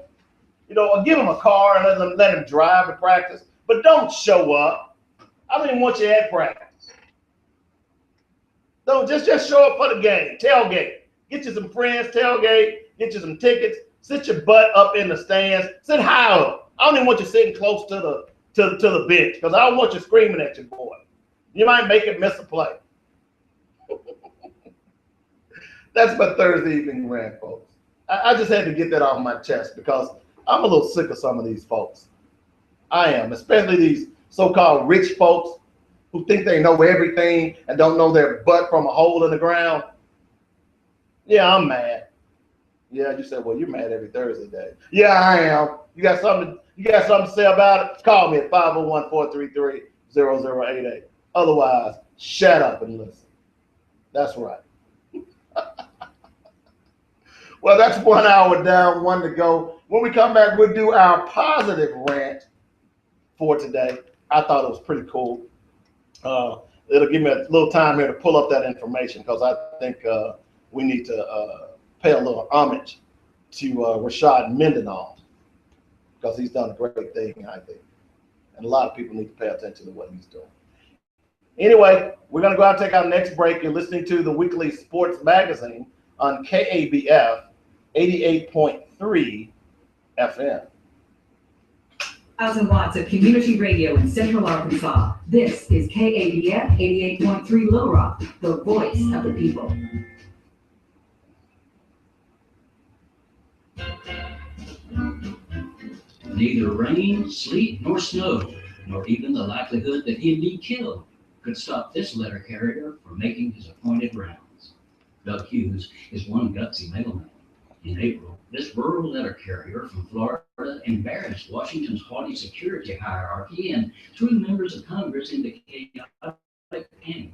or give him a car and let him drive to practice. But don't show up. I don't even want you at practice. Don't just show up for the game. Tailgate. Get you some friends, tailgate, get you some tickets, sit your butt up in the stands, sit high up. I don't even want you sitting close to the bench, because I don't want you screaming at your boy. You might make it miss a play. That's my Thursday evening rant, folks. I just had to get that off my chest because I'm a little sick of some of these folks. I am, especially these so-called rich folks who think they know everything and don't know their butt from a hole in the ground. Yeah, I'm mad. Yeah, you said, well, you're mad every Thursday day. Yeah, I am. You got something to say about it? Call me at 501-433-0088. Otherwise, shut up and listen. That's right. Well, that's 1 hour down, one to go. When we come back, we'll do our positive rant for today. I thought it was pretty cool. It'll give me a little time here to pull up that information because I think we need to pay a little homage to Rashad Mendenhall because he's done a great thing, I think. And a lot of people need to pay attention to what he's doing. Anyway, we're going to go out and take our next break. You're listening to the Weekly Sports Magazine on KABF 88.3 FM. 1,000 watts of community radio in Central Arkansas. This is KABF 88.3 Little Rock, the voice of the people. Neither rain, sleet, nor snow, nor even the likelihood that he'd be killed could stop this letter carrier from making his appointed rounds. Doug Hughes is one gutsy mailman. In April, this rural letter carrier from Florida embarrassed Washington's haughty security hierarchy and threw members of Congress into chaotic panic.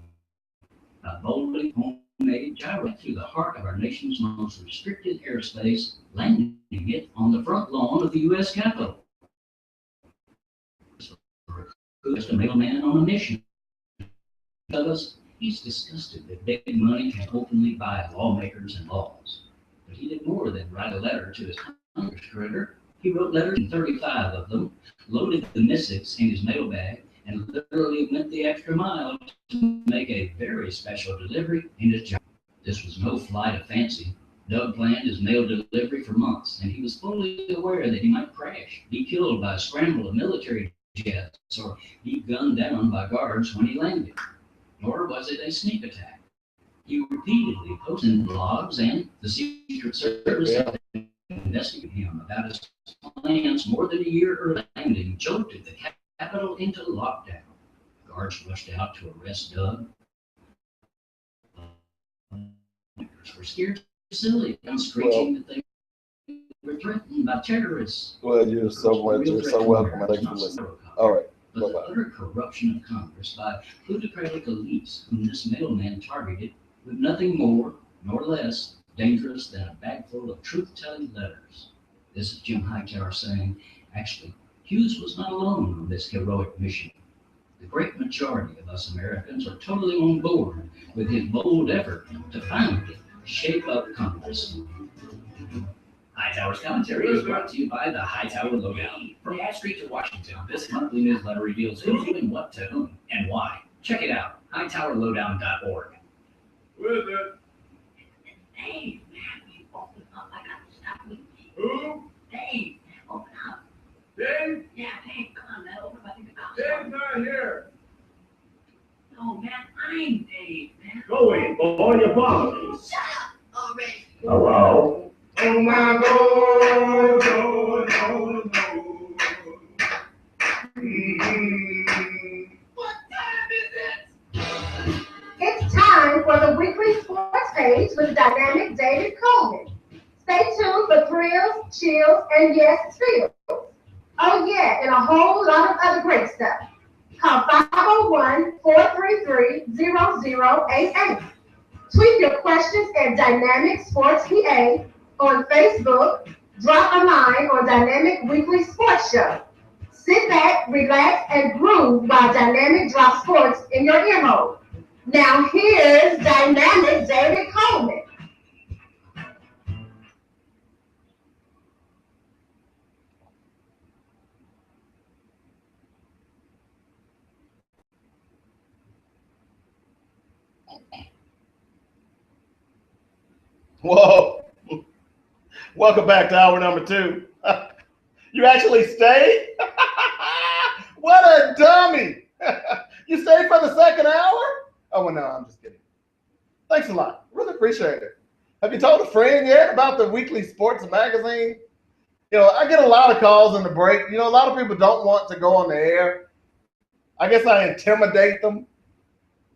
A boldly homemade gyro through the heart of our nation's most restricted airspace, landing it on the front lawn of the U.S. Capitol. Just a mailman on a mission. Because he's disgusted that big money can openly buy lawmakers and laws. But he did more than write a letter to his Congress critter. He wrote letters, 35 of them, loaded the missives in his mailbag, and literally went the extra mile to make a very special delivery in his job. This was no flight of fancy. Doug planned his mail delivery for months, and he was fully aware that he might crash, be killed by a scramble of military jets, or be gunned down by guards when he landed. Nor was it a sneak attack. He repeatedly posted blogs, and the Secret Service investigated him about his plans more than a year earlier, and jolted the Capitol into lockdown. Guards rushed out to arrest Doug. Were scared silly and screeching that they were threatened by terrorists. Well, you're so welcome. Thank you for listening. All right. But the utter corruption of Congress by plutocratic elites whom this mailman targeted with nothing more nor less dangerous than a bag full of truth-telling letters. This is Jim Hightower saying, actually, Hughes was not alone on this heroic mission. The great majority of us Americans are totally on board with his bold effort to finally shape up Congress. Hightower's commentary is brought to you by the Hightower Lowdown. From Wall Street to Washington, this monthly newsletter reveals who's doing what to whom and why. Check it out, hightowerlowdown.org. Who is it? Dave, man, you open up. I got stuff with me. Who? Dave, open up. Dave? Yeah, Dave, come on, man, open up. I think the cops Dave's not here. No, man, I'm Dave, man. Go away, boy, you bother me. Shut up already. Hello? Oh my God, no, no, no. What time is it? It's time for the weekly sports page with dynamic David Coleman. Stay tuned for thrills, chills, and yes, spills. Oh yeah, and a whole lot of other great stuff. Call 501-433-0088. Tweet your questions at Dynamic Sports PA on Facebook. Drop a line on Dynamic Weekly Sports Show. Sit back, relax, and groove while Dynamic drops sports in your earhole. Now here's Dynamic David Coleman. Whoa. Welcome back to hour number 2. You actually stayed? What a dummy. You stayed for the second hour? Oh, well, no, I'm just kidding. Thanks a lot. Really appreciate it. Have you told a friend yet about the weekly sports magazine? You know, I get a lot of calls in the break. You know, a lot of people don't want to go on the air. I guess I intimidate them.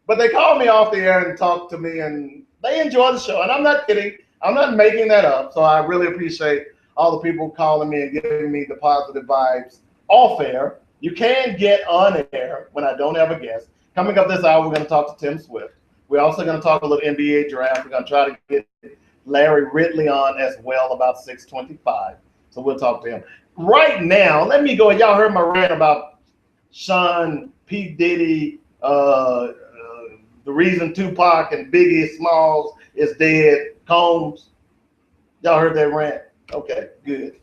But they call me off the air and talk to me, and they enjoy the show. And I'm not kidding. I'm not making that up. So I really appreciate all the people calling me and giving me the positive vibes off air. You can get on air when I don't have a guest. Coming up this hour, we're going to talk to Tim Swift. We're also going to talk a little NBA draft. We're going to try to get Larry Ridley on as well about 6:25. So we'll talk to him. Right now, let me go. Y'all heard my rant about Sean, P. Diddy, the reason Tupac and Biggie Smalls is dead, Combs. Y'all heard that rant? Okay, good.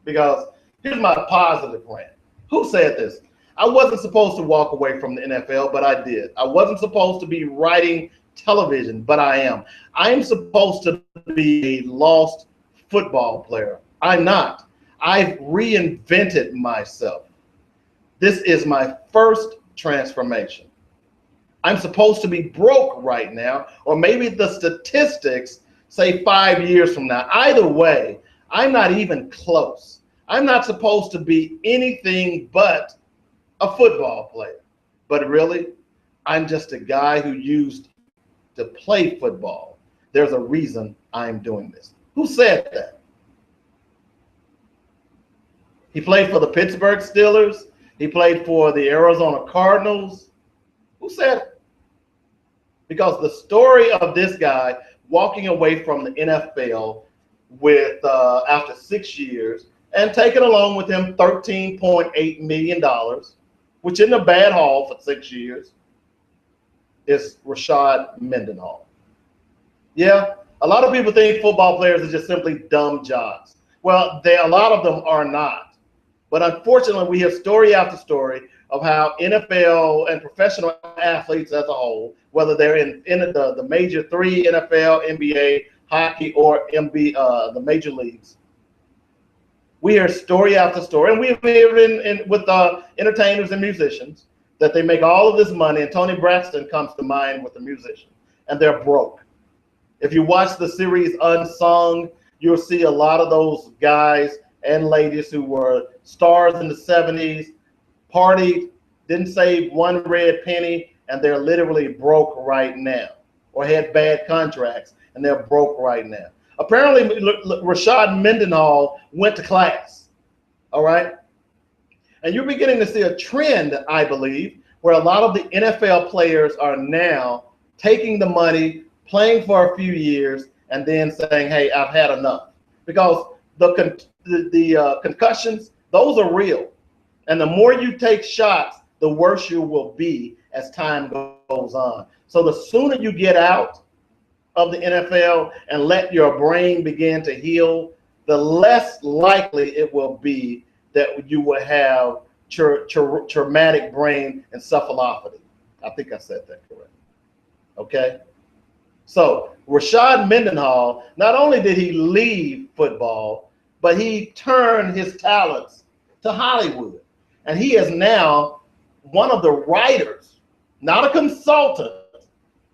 Because here's my positive rant. Who said this? I wasn't supposed to walk away from the NFL, but I did. I wasn't supposed to be writing television, but I am. I am supposed to be a lost football player. I'm not. I've reinvented myself. This is my first transformation. I'm supposed to be broke right now, or maybe the statistics say 5 years from now. Either way, I'm not even close. I'm not supposed to be anything but a football player. But really, I'm just a guy who used to play football. There's a reason I'm doing this. Who said that? He played for the Pittsburgh Steelers. He played for the Arizona Cardinals. Who said it? Because the story of this guy walking away from the NFL with after 6 years and taking along with him $13.8 million, which isn't a bad haul for 6 years, is Rashad Mendenhall. Yeah, a lot of people think football players are just simply dumb jocks. Well, a lot of them are not. But unfortunately, we have story after story of how NFL and professional athletes as a whole, whether they're in the major three, NFL, NBA, hockey, or the major leagues, we hear story after story, and we hear with entertainers and musicians that they make all of this money, and Tony Braxton comes to mind with the musician, and they're broke. If you watch the series Unsung, you'll see a lot of those guys and ladies who were stars in the 70s, partied, didn't save one red penny, and they're literally broke right now, or had bad contracts, and they're broke right now. Apparently, Rashad Mendenhall went to class, all right? And you're beginning to see a trend, I believe, where a lot of the NFL players are now taking the money, playing for a few years, and then saying, hey, I've had enough. Because the concussions, those are real. And the more you take shots, the worse you will be as time goes on. So the sooner you get out of the NFL and let your brain begin to heal, the less likely it will be that you will have traumatic brain encephalopathy. I think I said that correct. Okay? So Rashad Mendenhall, not only did he leave football, but he turned his talents to Hollywood. And he is now one of the writers, not a consultant.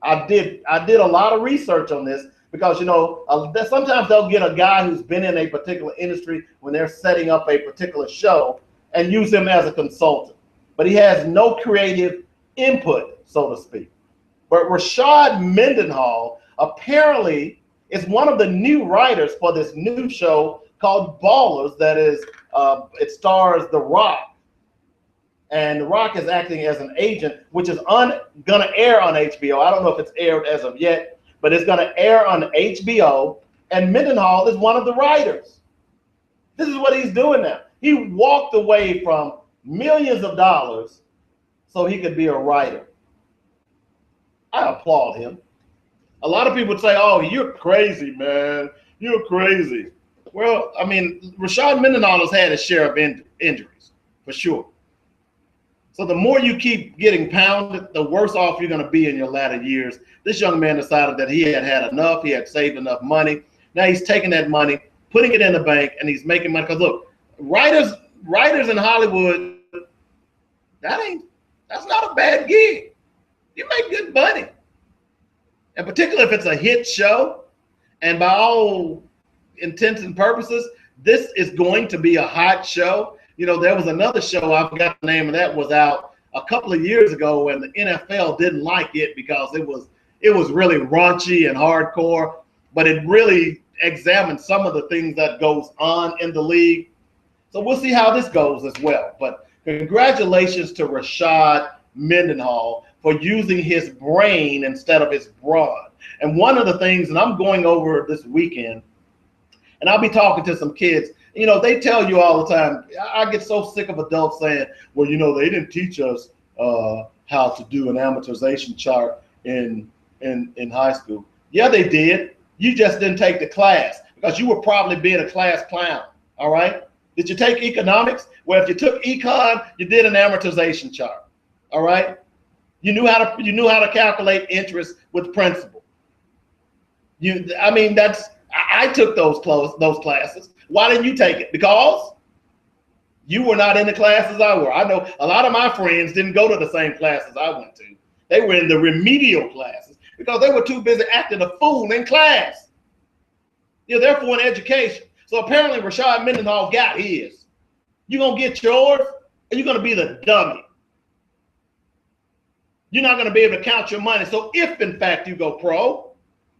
I did a lot of research on this because, sometimes they'll get a guy who's been in a particular industry when they're setting up a particular show and use him as a consultant. But he has no creative input, so to speak. But Rashad Mendenhall apparently is one of the new writers for this new show called Ballers that is, it stars The Rock. And The Rock is acting as an agent, which is going to air on HBO. I don't know if it's aired as of yet, but it's going to air on HBO. And Mendenhall is one of the writers. This is what he's doing now. He walked away from millions of dollars so he could be a writer. I applaud him. A lot of people would say, oh, you're crazy, man. You're crazy. Well, I mean, Rashad Mendenhall has had his share of injuries, for sure. So the more you keep getting pounded, the worse off you're going to be in your latter years. This young man decided that he had had enough. He had saved enough money. Now he's taking that money, putting it in the bank, and he's making money. Because look, writers in Hollywood, that's not a bad gig. You make good money. And particularly if it's a hit show, and by all intents and purposes, this is going to be a hot show. There was another show, I forgot the name of that, was out a couple of years ago, and the NFL didn't like it because it was really raunchy and hardcore, but it really examine some of the things that goes on in the league. So we'll see how this goes as well. But congratulations to Rashad Mendenhall for using his brain instead of his brawn. And one of the things, and I'm going over this weekend, and I'll be talking to some kids, you know, they tell you all the time, I get so sick of adults saying, well, you know, they didn't teach us how to do an amortization chart in high school. Yeah, they did. You just didn't take the class because you were probably being a class clown, all right? Did you take economics? Well, if you took econ, you did an amortization chart, all right? You knew how to calculate interest with principal. I took those classes. Why didn't you take it? Because you were not in the classes I were. I know a lot of my friends didn't go to the same classes I went to. They were in the remedial classes because they were too busy acting a fool in class. You're there for an education. So apparently Rashad Mendenhall got his. You're going to get yours, and you're going to be the dummy. You're not going to be able to count your money. So if, in fact, you go pro,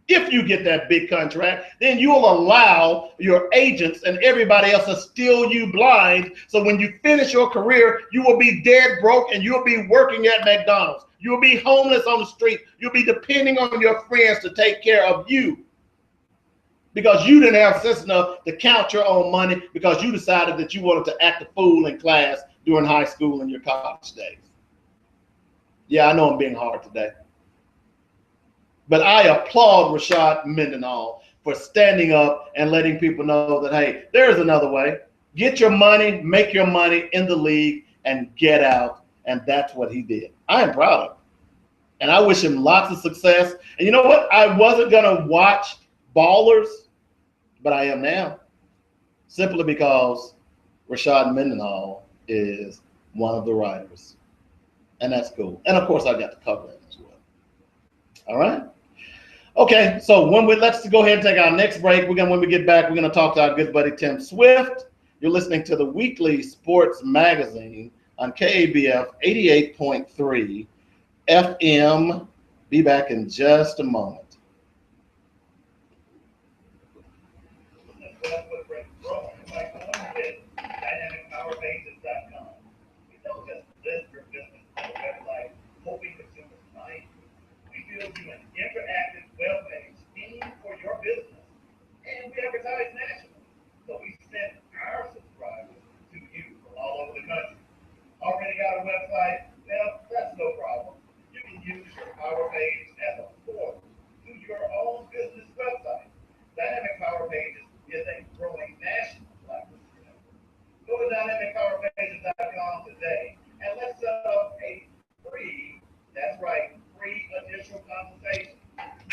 if you get that big contract, then you'll allow your agents and everybody else to steal you blind. So when you finish your career, you will be dead broke and you'll be working at McDonald's. You'll be homeless on the street. You'll be depending on your friends to take care of you because you didn't have sense enough to count your own money because you decided that you wanted to act a fool in class during high school and your college days. Yeah, I know I'm being hard today. But I applaud Rashad Mendenhall for standing up and letting people know that, hey, there's another way. Get your money, make your money in the league, and get out. And that's what he did. I am proud of him. And I wish him lots of success. And you know what? I wasn't going to watch Ballers, but I am now. Simply because Rashad Mendenhall is one of the writers. And that's cool. And, of course, I got to cover it as well. All right? Okay, so let's go ahead and take our next break. When we get back, we're going to talk to our good buddy Tim Swift. You're listening to the weekly sports magazine on KABF 88.3 FM. Be back in just a moment. Hoping consumers find you. We build you an interactive web page themed for your business, and we advertise nationally. So we send our subscribers to you from all over the country. Already got a website? Well, that's no problem. You can use your Power Page as a portal to your own business website. Dynamic Power Pages is a growing national platform. Go to dynamicpowerpages.com today and let's set up a free, that's right, free initial consultation.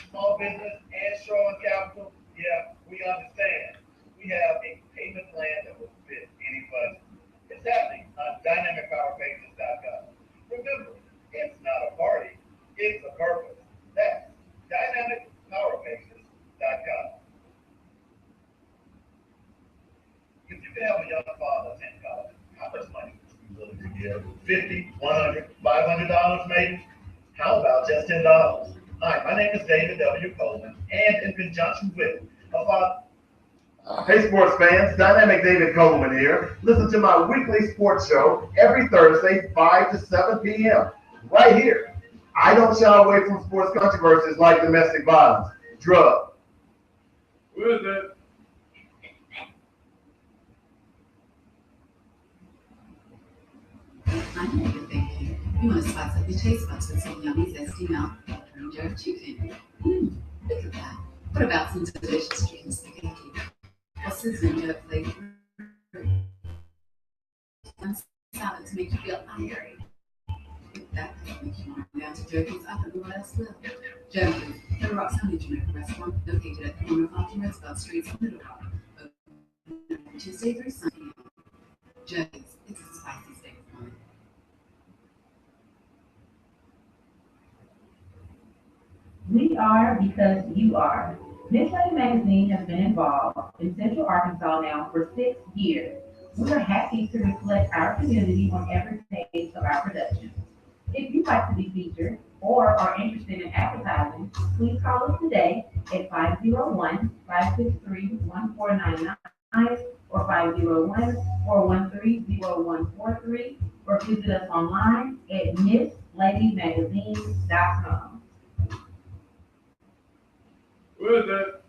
Small business and showing capital, yeah, we understand. We have a payment plan that will fit any budget. It's happening on dynamicpowerpages.com. Remember, it's not a party, it's a purpose. That's dynamicpowerpages.com. If you can help a young father attend college, how much money would you be willing to give? $50, $100, $500 maybe? How about just $10? Hi, my name is David W. Coleman, and in conjunction with Hey sports fans, Dynamic David Coleman here. Listen to my weekly sports show every Thursday, 5 to 7 p.m. right here. I don't shy away from sports controversies like domestic violence, drugs. Where is that? I know you're thinking, you want to spice up your taste buds with some yummy, zesty mouth-watering jerk chicken. Look at that. What about some delicious chicken spaghetti? Or sizzling jerk flavor? And salad to make you feel hungry. If that doesn't make you want to down to Jerky's, I don't know what else will. Jerky's, the Rock's only Jamaican restaurant located at the corner of Alton Roosevelt Street in Little Rock. Open Tuesday through Sunday. Jerky's, it's a spicy steak of mine. We are because you are. This Lady Magazine has been involved in Central Arkansas now for 6 years. We are happy to reflect our community on every page of our production. If you'd like to be featured or are interested in advertising, please call us today at 501-563-1499 or 501-413-0143, or visit us online at MissLadyMagazine.com. Where is that?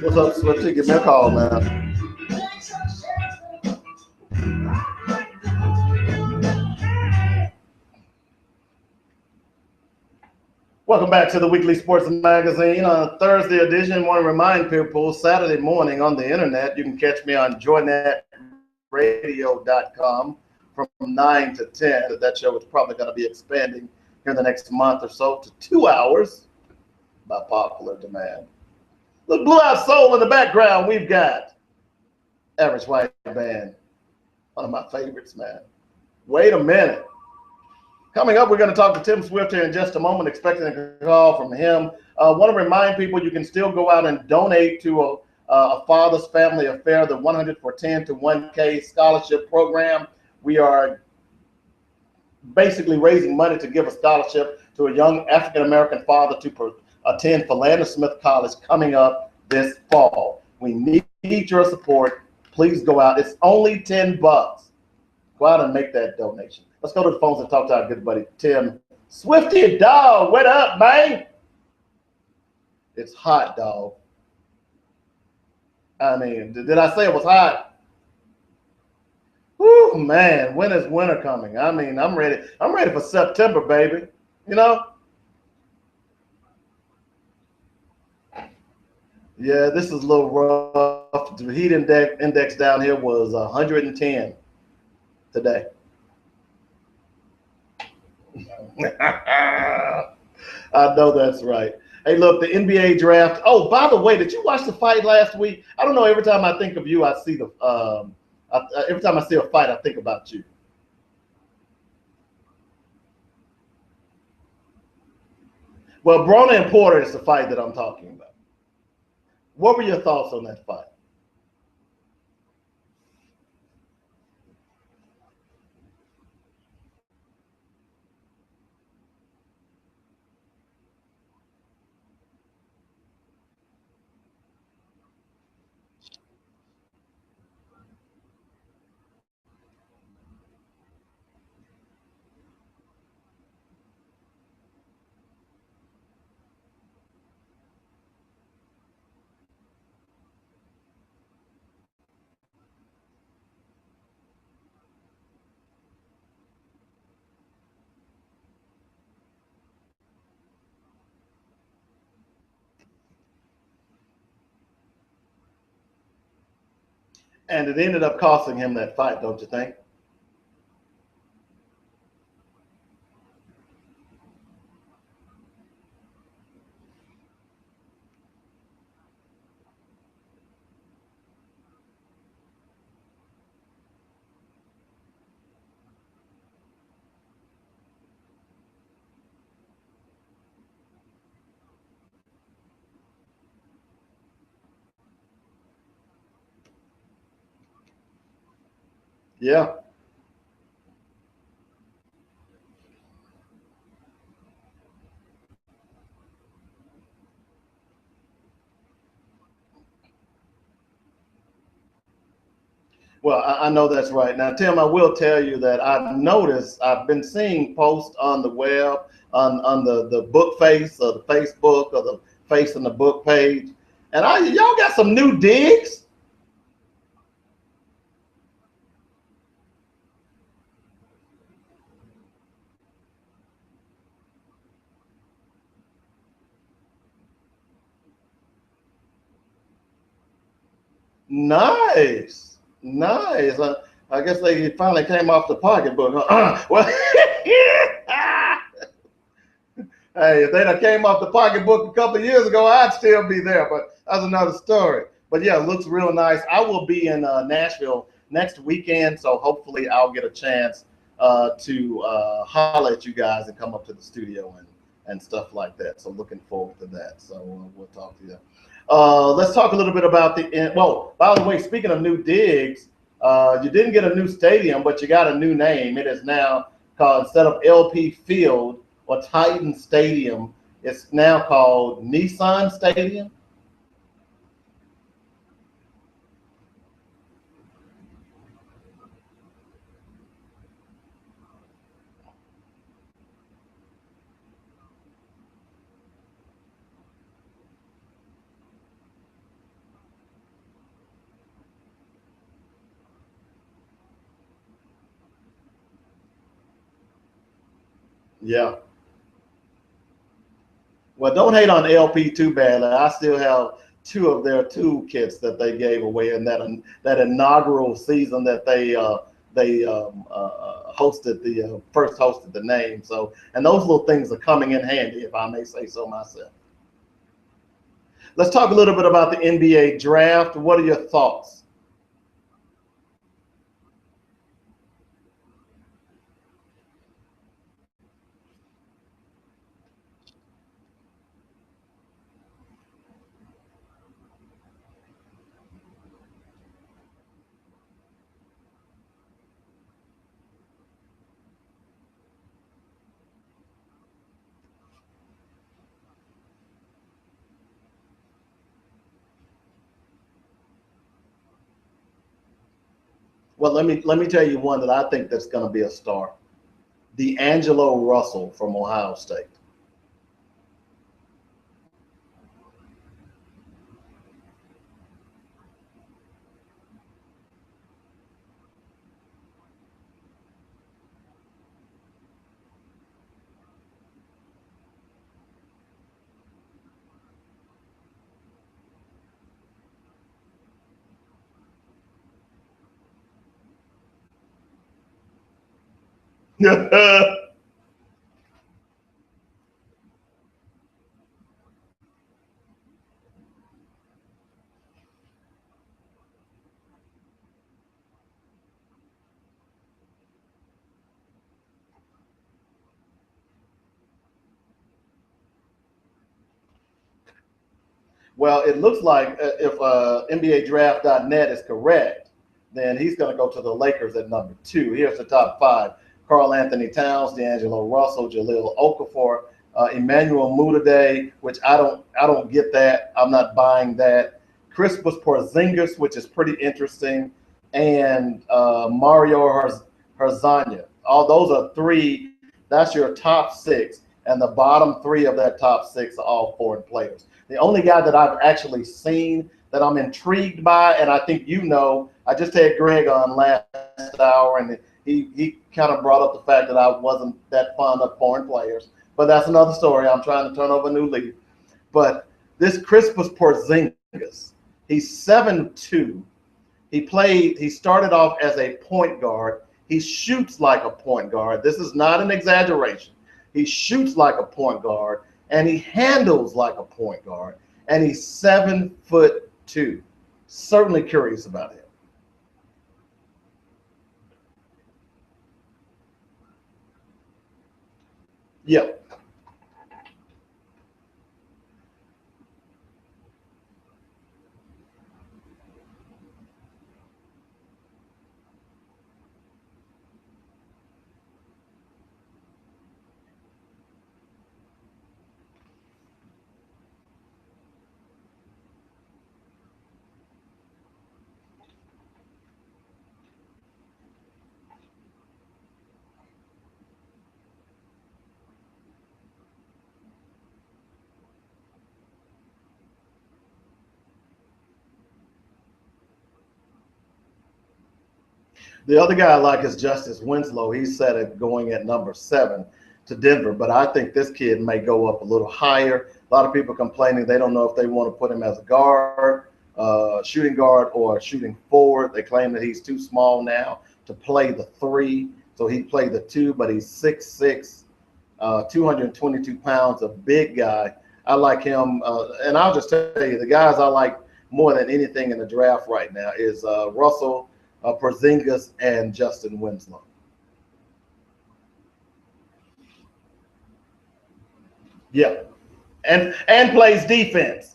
What's up, Swifty? Give me a call, man. Welcome back to the Weekly Sports Magazine. On a Thursday edition, I want to remind people, Saturday morning on the internet, you can catch me on joynetradio.com from 9 to 10. That show is probably going to be expanding here in the next month or so to 2 hours by popular demand. Look, Blue Out Soul in the background, we've got Average White Band, one of my favorites, man. Wait a minute. Coming up, we're going to talk to Tim Swift here in just a moment, expecting a call from him. Want to remind people you can still go out and donate to a Father's Family Affair, the 100 for 10 to 1K scholarship program. We are basically raising money to give a scholarship to a young African-American father to attend Philander Smith College coming up this fall. We need your support. Please go out. It's only $10. Go out and make that donation. Let's go to the phones and talk to our good buddy, Tim Swifty. Dog, what up, man? It's hot, dog. I mean, did I say it was hot? Whew, man, when is winter coming? I mean, I'm ready. I'm ready for September, baby. You know? Yeah, this is a little rough. The heat index down here was 110 today. I know that's right. Hey, look, the NBA draft. Oh, by the way, did you watch the fight last week? I don't know. Every time I think of you, I see the. Every time I see a fight, I think about you. Well, Broner and Porter is the fight that I'm talking about. What were your thoughts on that fight? And it ended up costing him that fight, don't you think? Yeah. Well, I know that's right. Now, Tim, I will tell you that I've noticed, I've been seeing posts on the web, on the book face or the Facebook or the face on the book page. And y'all got some new digs. Nice, nice. I guess they finally came off the pocketbook. Well, hey, if they done came off the pocketbook a couple of years ago, I'd still be there. But that's another story. But yeah, it looks real nice. I will be in Nashville next weekend, so hopefully I'll get a chance to holler at you guys and come up to the studio and stuff like that. So looking forward to that. So we'll talk to you. Let's talk a little bit about well, by the way, speaking of new digs, you didn't get a new stadium, but you got a new name. It is now called, instead of LP Field or Titan Stadium, it's now called Nissan Stadium. Yeah. Well, don't hate on LP too badly. I still have two of their toolkits that they gave away in that inaugural season that they hosted first hosted the name. So, and those little things are coming in handy, if I may say so myself. Let's talk a little bit about the NBA draft. What are your thoughts? Well, let me tell you one that I think that's going to be a star. D'Angelo Russell from Ohio State. Well, it looks like if NBADraft.net is correct, then he's going to go to the Lakers at number 2. Here's the top 5: Karl Anthony Towns, D'Angelo Russell, Jahlil Okafor, Emmanuel Mudiay, which I don't get that. I'm not buying that. Kristaps Porzingis, which is pretty interesting, and Mario Hezonja. All those are 3. That's your top 6, and the bottom 3 of that top 6 are all foreign players. The only guy that I've actually seen that I'm intrigued by, and I think I just had Greg on last hour, and he kind of brought up the fact that I wasn't that fond of foreign players. But that's another story. I'm trying to turn over a new leaf. But this Kristaps Porzingis, he's 7'2". He started off as a point guard. He shoots like a point guard. This is not an exaggeration. He shoots like a point guard, and he handles like a point guard, and he's 7'2". Certainly curious about him. Yeah. The other guy I like is Justice Winslow. He's set it going at number 7 to Denver, but I think this kid may go up a little higher. A lot of people complaining they don't know if they want to put him as a guard, shooting guard, or shooting forward. They claim that he's too small now to play the 3, so he'd play the 2, but he's 6'6", 222 pounds, a big guy. I like him, and I'll just tell you, the guys I like more than anything in the draft right now is Russell Porzingis and Justin Winslow. Yeah, and plays defense.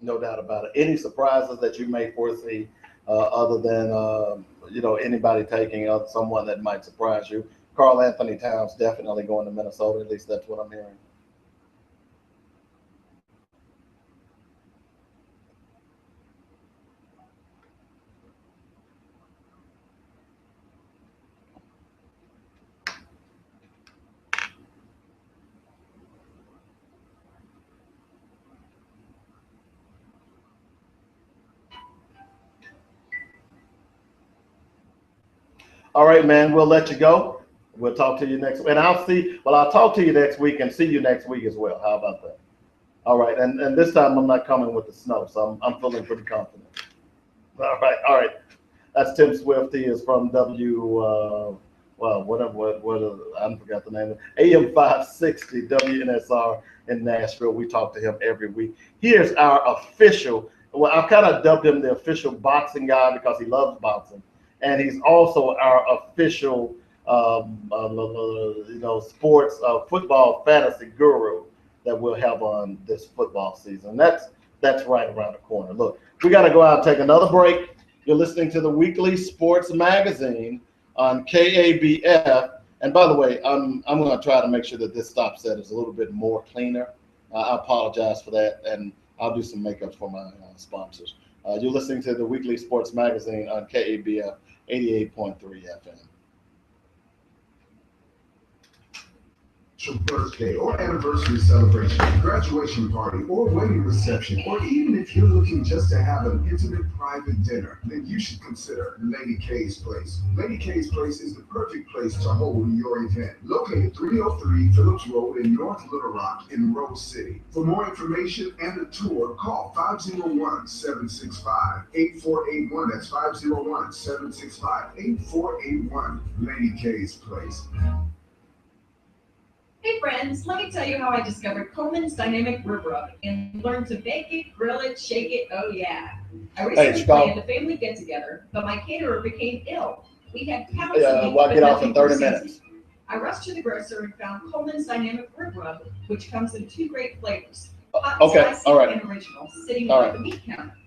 No doubt about it. Any surprises that you may foresee, other than anybody taking someone that might surprise you? Karl Anthony Towns definitely going to Minnesota. At least that's what I'm hearing. All right, man. We'll let you go. We'll talk to you next week. And I'll talk to you next week and see you next week as well. How about that? All right. And this time I'm not coming with the snow, so I'm feeling pretty confident. All right. All right. That's Tim Swift. He is from I forgot the name. AM 560 WNSR in Nashville. We talk to him every week. Here's our official. Well, I've kind of dubbed him the official boxing guy because he loves boxing, and he's also our official, sports football fantasy guru that we'll have on this football season. That's right around the corner. Look, we got to go out and take another break. You're listening to the Weekly Sports Magazine on KABF. And by the way, I'm going to try to make sure that this stop set is a little bit more cleaner. I apologize for that, and I'll do some makeups for my sponsors. You're listening to the Weekly Sports Magazine on KABF 88.3 FM. Your birthday or anniversary celebration, graduation party, or wedding reception, or even if you're looking just to have an intimate private dinner, then you should consider Lady K's Place. Lady K's Place is the perfect place to hold your event. Located 303 Phillips Road in North Little Rock in Rose City. For more information and a tour, call 501-765-8481. That's 501-765-8481. Lady K's Place. Hey friends, let me tell you how I discovered Coleman's Dynamic Rib Rub and learned to bake it, grill it, shake it, oh yeah. I recently planned a family get together, but my caterer became ill. We had pounds of meat, but nothing for seasoning. I rushed to the grocer and found Coleman's Dynamic Rib Rub, which comes in 2 great flavors, hot and spicy and original, sitting on the meat counter.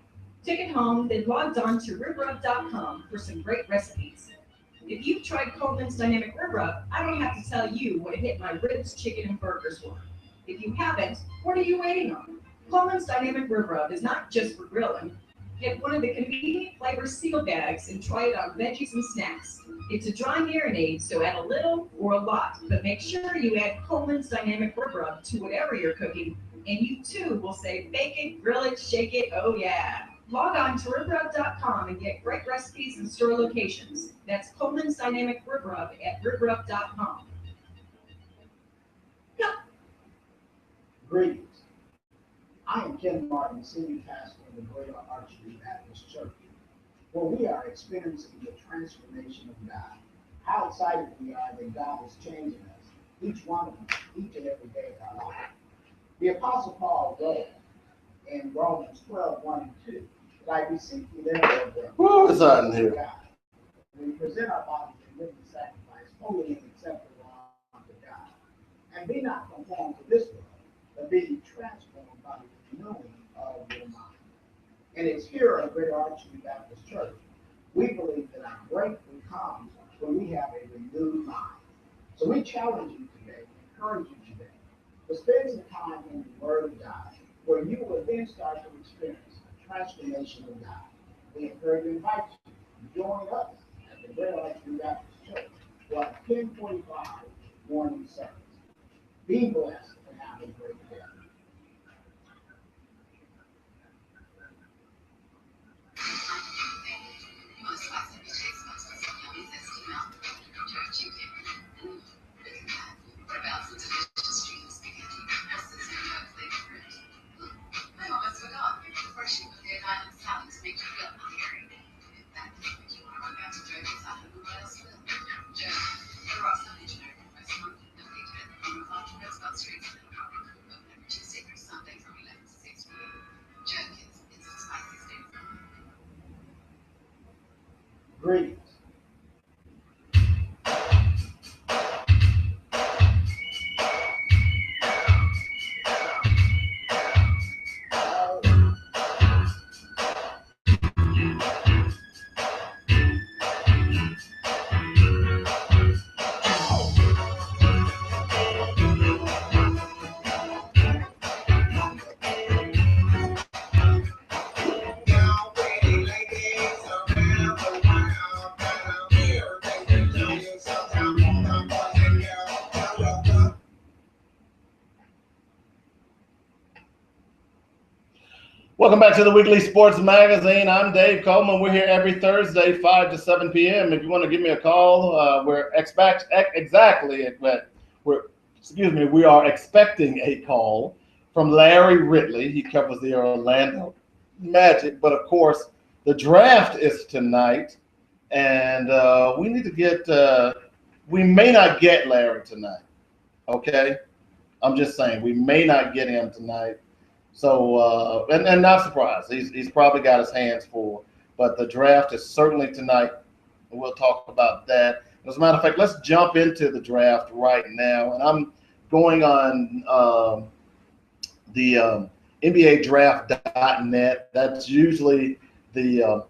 Took it home, then logged on to ribrub.com for some great recipes. If you've tried Coleman's Dynamic Rib Rub, I don't have to tell you what a hit my ribs, chicken, and burgers were. If you haven't, what are you waiting on? Coleman's Dynamic Rib Rub is not just for grilling. Get one of the convenient flavor seal bags and try it on veggies and snacks. It's a dry marinade, so add a little or a lot, but make sure you add Coleman's Dynamic Rib Rub to whatever you're cooking, and you too will say bake it, grill it, shake it, oh yeah. Log on to ribrub.com and get great recipes and store locations. That's Coleman's Dynamic Rib Rub at ribrub.com. Yeah. Greetings. I am Ken Martin, Senior Pastor of the Greater Archery Baptist Church, where we are experiencing the transformation of God. How excited we are that God is changing us, each one of us, each and every day of our life. The Apostle Paul wrote in Romans 12, 1 and 2, that I beseech you therefore, brethren, Woo, it's hot in here. God, we present our bodies a living sacrifice, holy and acceptable unto God. And be not conformed to this world, but be ye transformed by the renewing of your mind. And it's here at Greater Archview Baptist Church, we believe that our breakthrough comes when we have a renewed mind. So we challenge you today, encourage you today, to spend some time in the Word of God, where you will then start to experience a transformation of God. We encourage and invite you to join us at the Greater Archview Baptist Church for our 10:45 morning service. Be blessed and have a great day. Greetings. Welcome back to the Weekly Sports Magazine. I'm Dave Coleman. We're here every Thursday, 5 to 7 p.m. If you want to give me a call, we are expecting a call from Larry Ridley. He covers the Orlando Magic, but of course, the draft is tonight, and we need to get. We may not get Larry tonight. Okay, I'm just saying we may not get him tonight. So, and not surprised. He's probably got his hands full. But the draft is certainly tonight, and we'll talk about that. As a matter of fact, let's jump into the draft right now. And I'm going on the NBADraft.net. That's usually the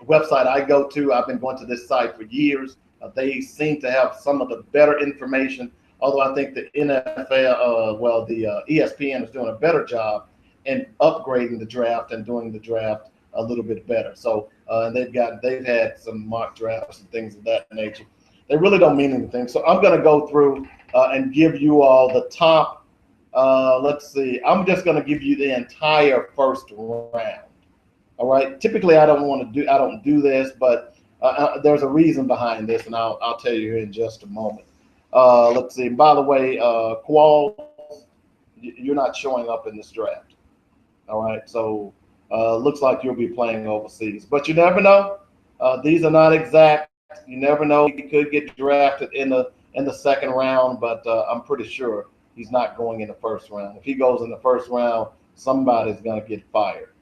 website I go to. I've been going to this site for years. They seem to have some of the better information, although I think the NFL, the ESPN is doing a better job and upgrading the draft and doing the draft a little bit better. So they've had some mock drafts and things of that nature. They really don't mean anything. So I'm going to go through and give you all the top. Let's see. I'm just going to give you the entire first round. All right. Typically, I don't do this, but there's a reason behind this, and I'll tell you in just a moment. Let's see. By the way, Qual, you're not showing up in this draft. All right, so looks like you'll be playing overseas, but you never know. These are not exact. You never know. He could get drafted in the second round, but I'm pretty sure he's not going in the first round. If he goes in the first round, somebody's gonna get fired.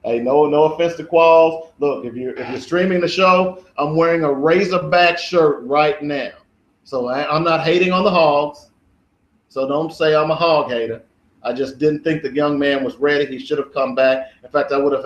Hey, no offense to Qualls. Look, if you're streaming the show, I'm wearing a Razorback shirt right now, so I'm not hating on the Hogs. So don't say I'm a hog hater. I just didn't think the young man was ready. He should have come back. In fact, I would have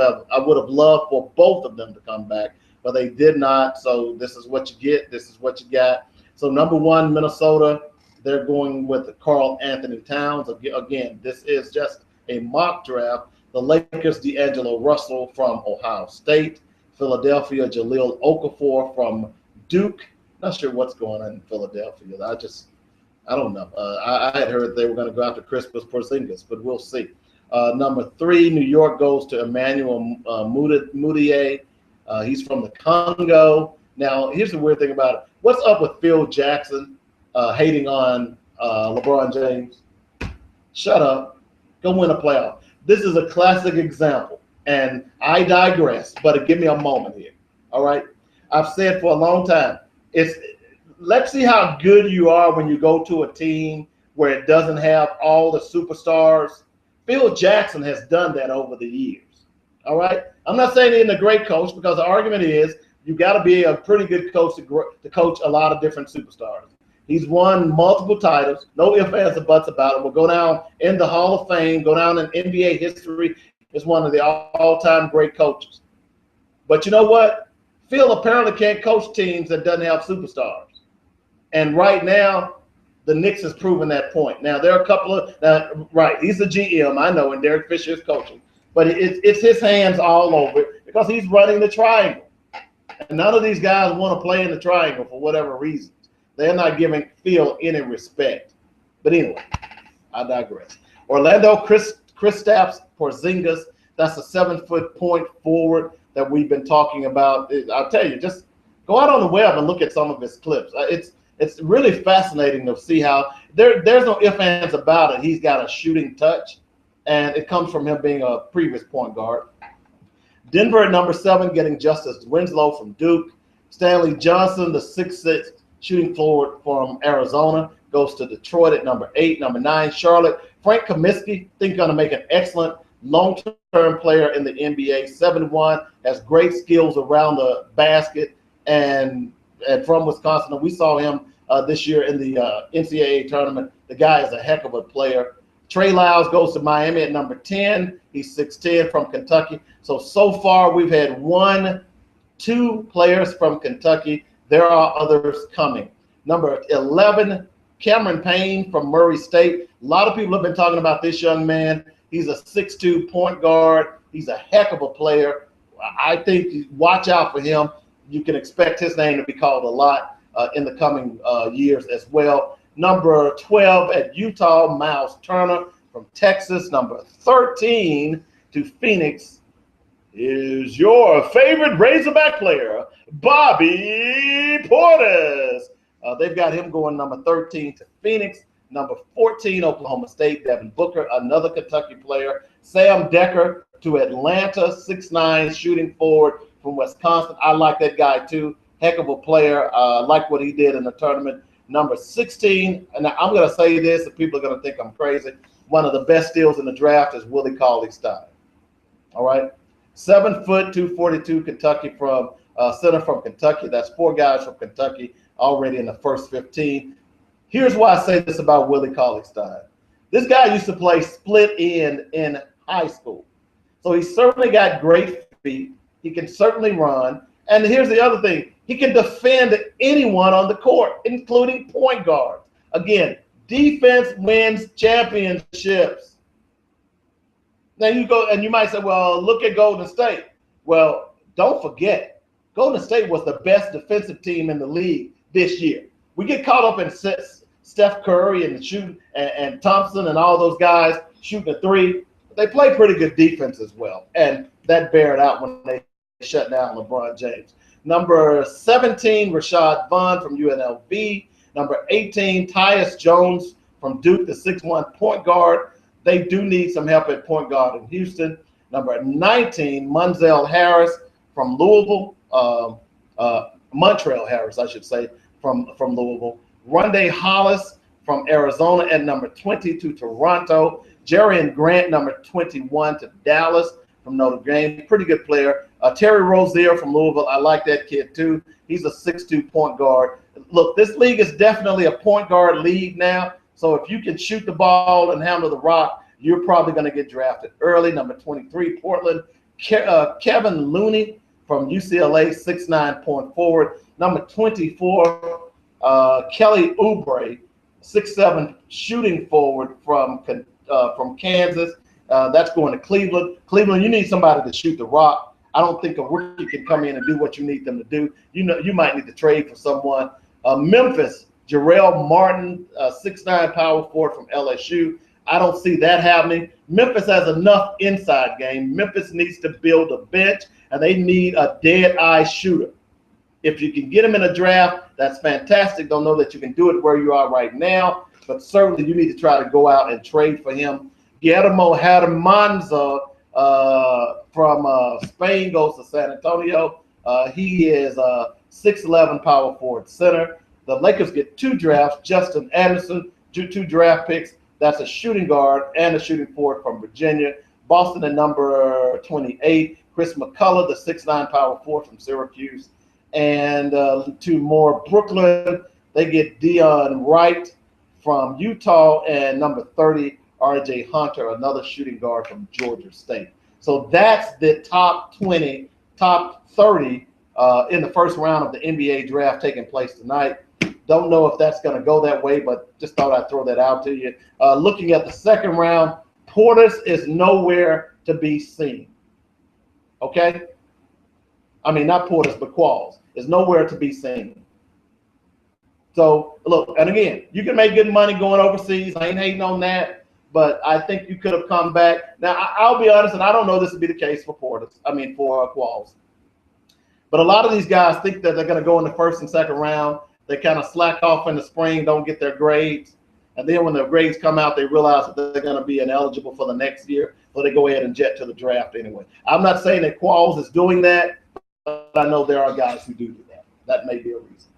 loved for both of them to come back, but they did not. So this is what you get. This is what you got. So number one, Minnesota, they're going with Karl Anthony Towns. Again, this is just a mock draft. The Lakers, D'Angelo Russell from Ohio State. Philadelphia, Jahlil Okafor from Duke. Not sure what's going on in Philadelphia. I don't know. I had heard they were going to go after Kristaps Porzingis, but we'll see. Number three, New York goes to Emmanuel Mudiay. He's from the Congo. Now, here's the weird thing about it. What's up with Phil Jackson hating on LeBron James? Shut up. Go win a playoff. This is a classic example, and I digress, but give me a moment here. All right? I've said for a long time, let's see how good you are when you go to a team where it doesn't have all the superstars. Phil Jackson has done that over the years. All right. I'm not saying he's a great coach, because the argument is you got to be a pretty good coach to coach a lot of different superstars. He's won multiple titles. No ifs, ands, or buts about it. Will go down in the Hall of Fame, go down in NBA history as one of the all-time great coaches. But you know what? Phil apparently can't coach teams that doesn't have superstars. And right now, the Knicks has proven that point. Now, there are a couple of right, he's the GM, I know, and Derek Fisher is coaching. But it's his hands all over it because he's running the triangle. And none of these guys want to play in the triangle for whatever reasons. They're not giving Phil any respect. But anyway, I digress. Orlando Kristaps Porzingis, that's a 7-foot point forward that we've been talking about. I'll tell you, just go out on the web and look at some of his clips. It's really fascinating to see how there's no ifs, ands about it. He's got a shooting touch, and it comes from him being a previous point guard. Denver at number 7, getting Justice Winslow from Duke. Stanley Johnson, the 6'6" shooting forward from Arizona, goes to Detroit at number 8. Number 9, Charlotte. Frank Kaminsky, think going to make an excellent long-term player in the NBA. 7'1", has great skills around the basket, and from Wisconsin. We saw him this year in the NCAA tournament. The guy is a heck of a player. Trey Lyles goes to Miami at number 10. He's 6'10" from Kentucky. So far we've had 2 players from Kentucky. There are others coming. Number 11, Cameron Payne from Murray State. A lot of people have been talking about this young man. He's a 6'2" point guard. He's a heck of a player. I think watch out for him. You can expect his name to be called a lot in the coming years as well. Number 12 at Utah, Miles Turner from Texas. Number 13 to Phoenix is your favorite Razorback player, Bobby Portis. They've got him going number 13 to Phoenix. Number 14, Oklahoma State, Devin Booker, another Kentucky player. Sam Decker to Atlanta, 6'9", shooting forward from Wisconsin. I like that guy too. Heck of a player. Like what he did in the tournament. Number 16, and I'm going to say this, and people are going to think I'm crazy. One of the best steals in the draft is Willie Cauley-Stein. All right, 7 foot, 242, Kentucky from center from Kentucky. That's 4 guys from Kentucky already in the first 15. Here's why I say this about Willie Cauley-Stein. This guy used to play split end in high school, so he's certainly got great feet. He can certainly run. And here's the other thing. He can defend anyone on the court, including point guards. Again, defense wins championships. Now you go and you might say, well, look at Golden State. Well, don't forget, Golden State was the best defensive team in the league this year. We get caught up in Steph Curry and shooting and Thompson and all those guys shooting a 3. They play pretty good defense as well. And that bared out when they shut down LeBron James. Number 17, Rashad Vaughn from UNLV. Number 18, Tyus Jones from Duke, the 6'1" point guard. They do need some help at point guard in Houston. Number 19, Montrezl Harris from Louisville. Montrezl Harris, I should say, from Louisville. Rondé Hollis from Arizona at number 20 to Toronto. Jerian Grant, number 21 to Dallas from Notre Dame. Pretty good player. Terry Rozier from Louisville. I like that kid too. He's a 6'2" point guard. Look, this league is definitely a point guard league now. So if you can shoot the ball and handle the rock, you're probably going to get drafted early. Number 23, Portland. Kevin Looney from UCLA, 6'9" point forward. Number 24, Kelly Oubre, 6'7" shooting forward from Kansas. That's going to Cleveland. Cleveland, you need somebody to shoot the rock. I don't think a rookie can come in and do what you need them to do. You might need to trade for someone. Memphis, Jarrell Martin, 6'9" power forward from LSU. I don't see that happening. Memphis has enough inside game. Memphis needs to build a bench, and they need a dead-eye shooter. If you can get him in a draft, that's fantastic. Don't know that you can do it where you are right now, but certainly you need to try to go out and trade for him. Guillermo Hermanza from Spain goes to San Antonio. He is a 6'11" power forward center. The Lakers get 2 drafts, Justin Anderson two draft picks. That's a shooting guard and a shooting forward from Virginia. Boston at number 28. Chris McCullough, the 6'9" power forward from Syracuse. And two more, Brooklyn, they get Dion Wright from Utah, and number 30, R.J. Hunter, another shooting guard from Georgia State. So that's the top 20, top 30 in the first round of the NBA draft taking place tonight. Don't know if that's going to go that way, but just thought I'd throw that out to you. Looking at the second round, Portis is nowhere to be seen. Okay? I mean, not Portis, but Qualls is nowhere to be seen. So, look, and again, you can make good money going overseas. I ain't hating on that, but I think you could have come back. Now, I'll be honest, and I don't know this would be the case for Portis. I mean, for Qualls. But a lot of these guys think that they're going to go in the first and second round. They kind of slack off in the spring, don't get their grades. And then when their grades come out, they realize that they're going to be ineligible for the next year. So they go ahead and jet to the draft anyway. I'm not saying that Qualls is doing that, but I know there are guys who do that. That may be a reason.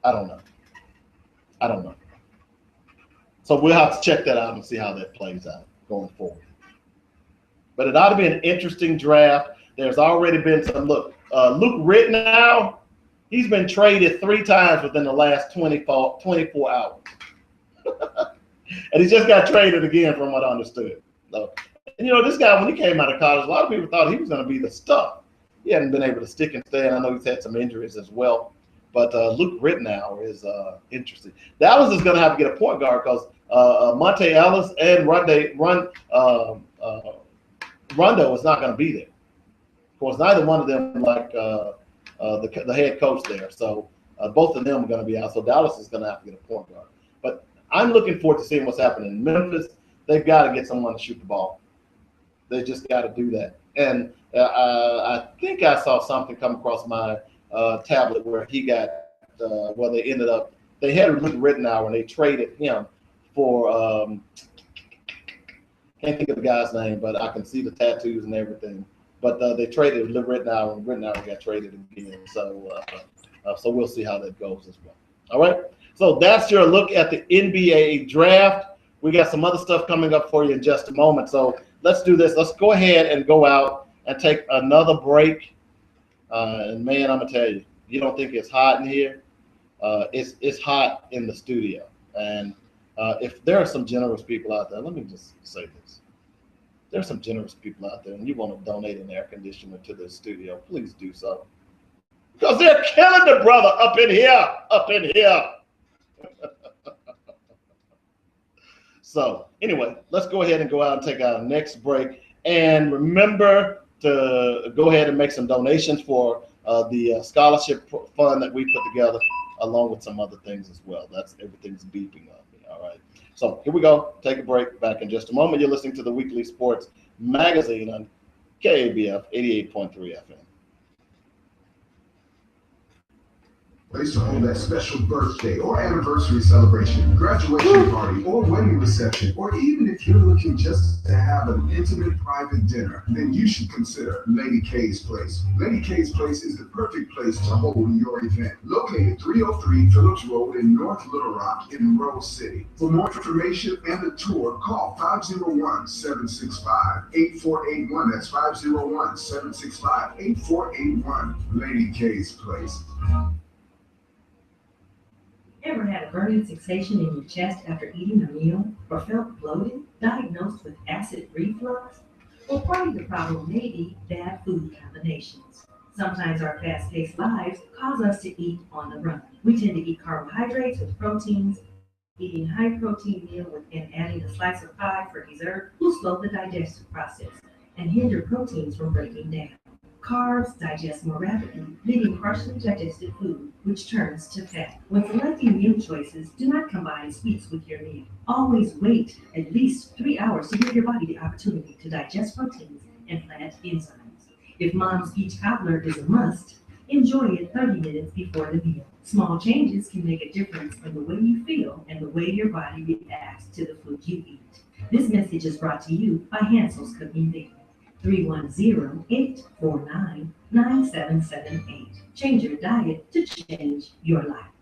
I don't know. So we'll have to check that out and see how that plays out going forward. But it ought to be an interesting draft. There's already been some, look, Luke Rittenhouse, he's been traded 3 times within the last 24 hours. And he just got traded again from what I understood. So, and you know, this guy, when he came out of college, a lot of people thought he was going to be the stuff. He hadn't been able to stick and stay, and I know he's had some injuries as well. But Luke Rittenhour is interesting. Dallas is going to have to get a point guard because Monte Ellis and Rondo is not going to be there. Of course, neither one of them like the head coach there. So both of them are going to be out. So Dallas is going to have to get a point guard. But I'm looking forward to seeing what's happening in Memphis. They've got to get someone to shoot the ball. They just got to do that. And I think I saw something come across my tablet where he got, they had Luke Rittenhour and they traded him for, can't think of the guy's name, but I can see the tattoos and everything. But they traded Luke Rittenhour, and Rittenhour got traded again. So we'll see how that goes as well. All right. So that's your look at the NBA draft. We got some other stuff coming up for you in just a moment. So let's do this. Let's go ahead and go out and take another break. And man, I'm gonna tell you, you don't think it's hot in here? It's hot in the studio. And if there are some generous people out there, let me just say this. There's some generous people out there, and you want to donate an air conditioner to the studio, please do so. Because they're killing the brother up in here. So anyway, let's go ahead and go out and take our next break. And remember to go ahead and make some donations for the scholarship fund that we put together, along with some other things as well. That's everything's beeping on me. All right. So here we go. Take a break. Back in just a moment. You're listening to the Weekly Sports Magazine on KABF 88.3 FM. Place to hold that special birthday or anniversary celebration, graduation party, or wedding reception, or even if you're looking just to have an intimate private dinner, then you should consider Lady K's Place. Lady K's Place is the perfect place to hold your event. Located 303 Phillips Road in North Little Rock in Rose City. For more information and a tour, call 501-765-8481. That's 501-765-8481. Lady K's Place. Ever had a burning sensation in your chest after eating a meal, or felt bloated, diagnosed with acid reflux? Well, part of the problem may be bad food combinations. Sometimes our fast-paced lives cause us to eat on the run. We tend to eat carbohydrates with proteins. Eating high-protein meal and adding a slice of pie for dessert will slow the digestive process and hinder proteins from breaking down. Carbs digest more rapidly, leaving partially digested food, which turns to fat. When selecting meal choices, do not combine sweets with your meal. Always wait at least 3 hours to give your body the opportunity to digest proteins and plant enzymes. If mom's peach cobbler is a must, enjoy it 30 minutes before the meal. Small changes can make a difference in the way you feel and the way your body reacts to the food you eat. This message is brought to you by Hansel's Cooking Bakery. 310-849-9778. Change your diet to change your life.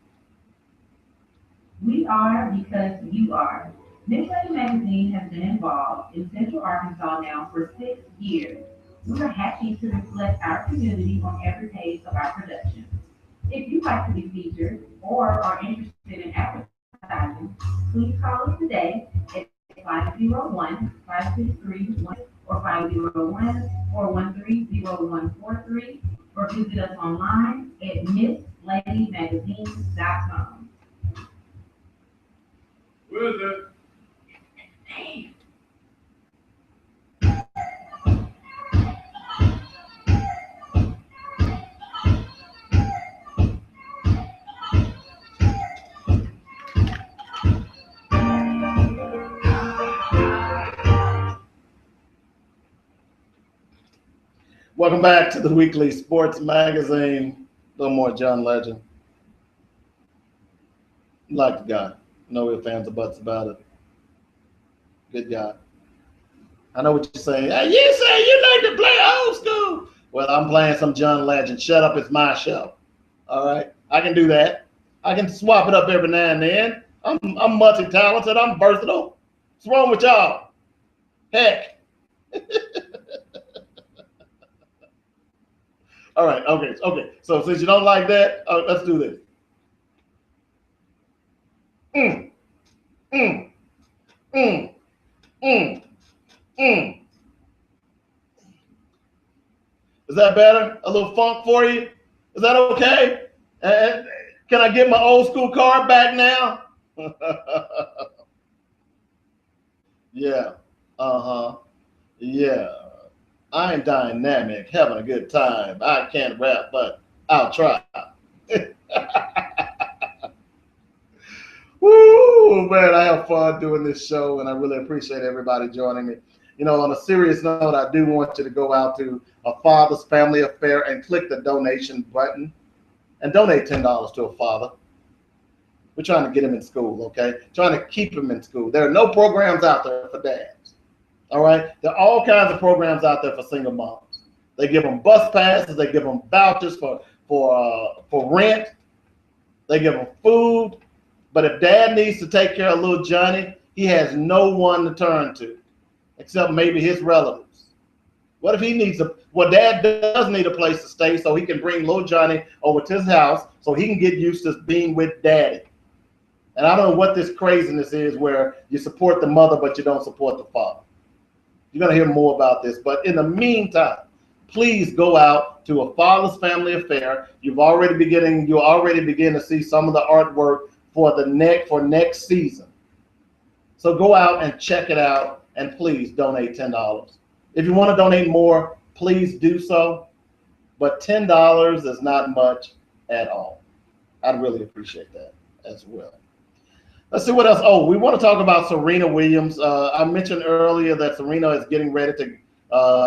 We are because you are. This Lady Magazine has been involved in Central Arkansas now for 6 years. We are happy to reflect our community on every page of our productions. If you'd like to be featured or are interested in advertising, please call us today at 501-563-1 or 501-413-0143 or visit us online at missladymagazine.com. Where is it? Welcome back to the weekly sports magazine. A little more John Legend. Like the guy. No ifs, ands, or buts about it. Good guy. I know what you're saying. Hey, you say you like to play old school. Well, I'm playing some John Legend. Shut up, it's my show. All right, I can do that. I can swap it up every now and then. I'm multi-talented. I'm versatile. What's wrong with y'all? Heck. All right, okay. So since you don't like that, let's do this. Mm, mm, mm, mm, mm. Is that better? A little funk for you? Is that okay? Can I get my old school card back now? Yeah. Uh-huh. Yeah. I'm dynamic, having a good time. I can't rap, but I'll try. Woo, man, I have fun doing this show, and I really appreciate everybody joining me. You know, on a serious note, I do want you to go out to a Father's Family Affair and click the donation button and donate $10 to a father. We're trying to get him in school, okay? Trying to keep him in school. There are no programs out there for dads, all right? There are all kinds of programs out there for single moms. They give them bus passes. They give them vouchers for rent. They give them food. But if dad needs to take care of little Johnny, he has no one to turn to except maybe his relatives. What if he needs dad does need a place to stay so he can bring little Johnny over to his house so he can get used to being with daddy. And I don't know what this craziness is where you support the mother, but you don't support the father. You're going to hear more about this. But in the meantime, please go out to a Father's Family Affair. You'll already begin to see some of the artwork for next season. So go out and check it out, and please donate $10. If you want to donate more, please do so. But $10 is not much at all. I'd really appreciate that as well. Let's see what else. Oh, we want to talk about Serena Williams. I mentioned earlier that Serena is getting ready to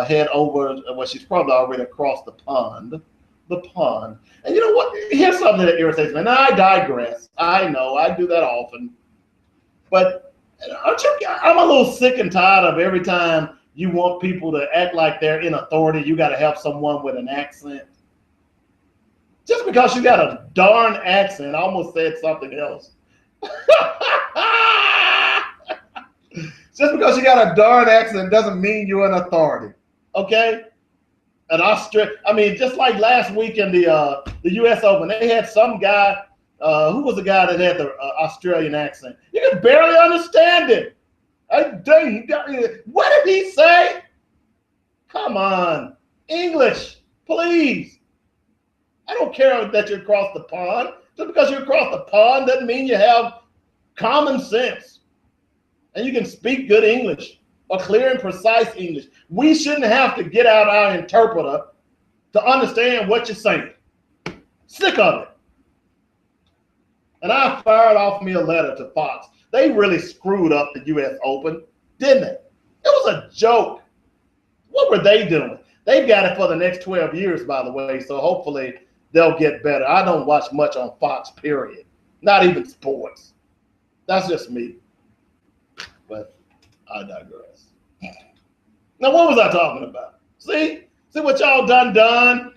head over. Well, she's probably already across the pond. And you know what? Here's something that irritates me. Now, I digress. I know I do that often. But I'm a little sick and tired of every time you want people to act like they're in authority, you got to have someone with an accent. Just because you got a darn accent, I almost said something else. Just because you got a darn accent doesn't mean you're an authority. Okay? Just like last week in the U.S. Open, they had some guy, who was the guy that had the Australian accent? You could barely understand it. What did he say? Come on. English, please. I don't care that you're across the pond. Just because you're across the pond doesn't mean you have common sense. And you can speak good English or clear and precise English. We shouldn't have to get out our interpreter to understand what you're saying. Sick of it. And I fired off me a letter to Fox. They really screwed up the U.S. Open, didn't they? It was a joke. What were they doing? They've got it for the next 12 years, by the way, so hopefully they'll get better. I don't watch much on Fox, period. Not even sports. That's just me. But I digress. Now, what was I talking about? See what y'all done?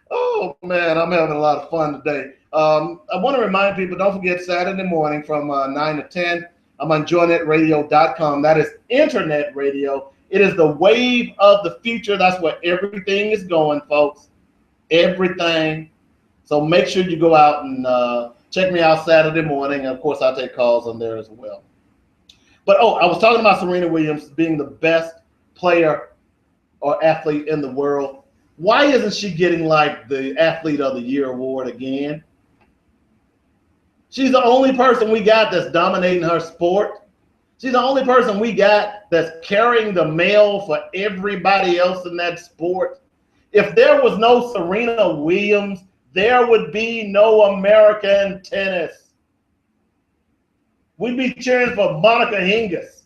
Oh, Oh man, I'm having a lot of fun today. I want to remind people, don't forget Saturday morning from 9 to 10, I'm on joynetradio.com. That is internet radio. It is the wave of the future. That's where everything is going, folks. Everything. So make sure you go out and check me out Saturday morning. And of course, I'll take calls on there as well. But I was talking about Serena Williams being the best player or athlete in the world. Why isn't she getting like the Athlete of the Year award again? She's the only person we got that's dominating her sport. She's the only person we got that's carrying the mail for everybody else in that sport. If there was no Serena Williams, there would be no American tennis. We'd be cheering for Monica Hingis.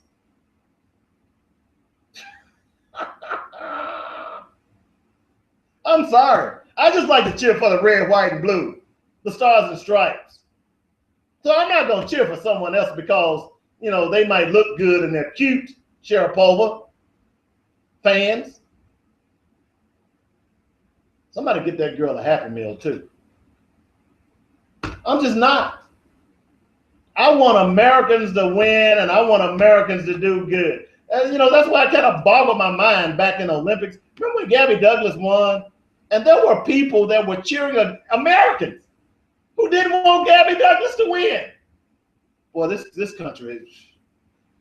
I'm sorry. I just like to cheer for the red, white, and blue, the stars and stripes. So I'm not going to cheer for someone else because, you know, they might look good and they're cute, Sharapova fans. Somebody get that girl a Happy Meal, too. I'm just not. I want Americans to win, and I want Americans to do good. And, you know, that's why I kind of boggled my mind back in the Olympics. Remember when Gabby Douglas won? And there were people that were cheering Americans who didn't want Gabby Douglas to win. Boy, this country is,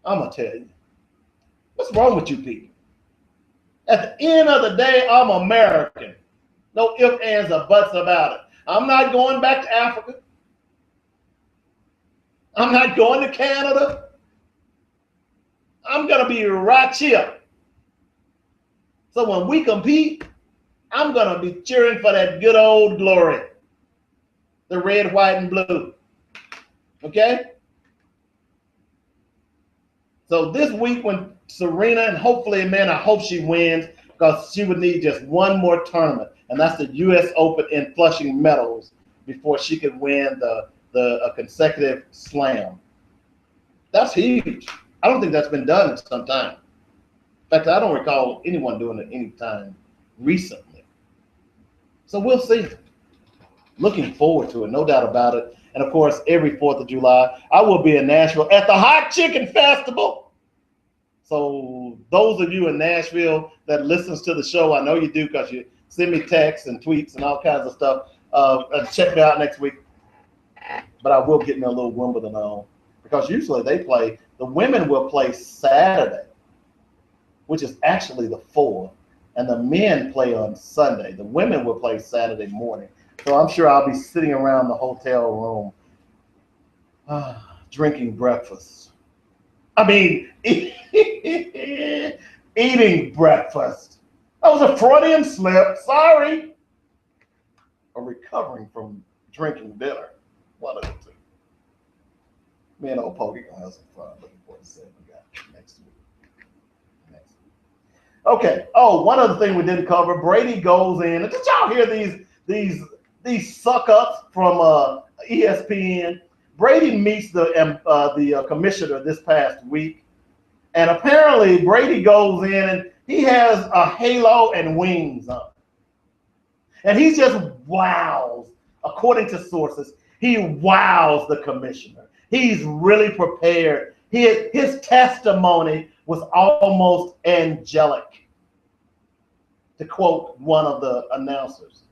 I'm going to tell you, what's wrong with you people? At the end of the day, I'm American. No ifs, ands, or buts about it. I'm not going back to Africa. I'm not going to Canada. I'm going to be right here. So when we compete, I'm going to be cheering for that good old glory. The red, white, and blue. Okay? So this week when Serena, and hopefully, man, I hope she wins because she would need just one more tournament. And that's the U.S. Open in Flushing Meadows before she could win a consecutive slam. That's huge. I don't think that's been done in some time. In fact, I don't recall anyone doing it any time recently. So we'll see. Looking forward to it, no doubt about it. And of course, every 4th of July, I will be in Nashville at the Hot Chicken Festival. So those of you in Nashville that listens to the show, I know you do because you send me texts and tweets and all kinds of stuff. Check me out next week. But I will get me a little Wimbledon on because usually they play, the women will play Saturday, which is actually the 4th. And the men play on Sunday. The women will play Saturday morning. So I'm sure I'll be sitting around the hotel room drinking breakfast. I mean, eating breakfast. That was a Freudian slip. Sorry. Or recovering from drinking dinner. One of the two. Me and old Pokey gonna have some fun. Looking forward to seeing we got next week. Okay. Oh, one other thing we didn't cover. Brady goes in. Did y'all hear these suck-ups from ESPN? Brady meets the commissioner this past week, and apparently Brady goes in and he has a halo and wings on, and he just wows. According to sources, he wows the commissioner. He's really prepared. His testimony was almost angelic, to quote one of the announcers.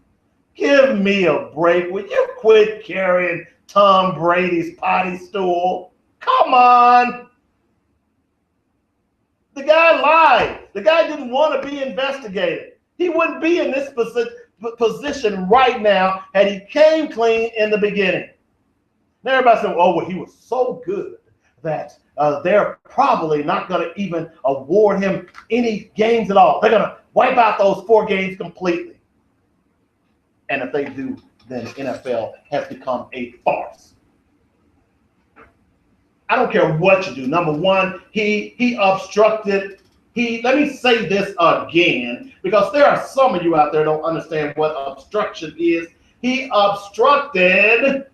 Give me a break. Will you quit carrying Tom Brady's potty stool? Come on. The guy lied. The guy didn't want to be investigated. He wouldn't be in this position right now had he came clean in the beginning. Now everybody said, oh, well, he was so good that they're probably not going to even award him any games at all. They're going to wipe out those 4 games completely. And if they do, then NFL has become a farce. I don't care what you do. Number one, he obstructed. Let me say this again, because there are some of you out there don't understand what obstruction is. He obstructed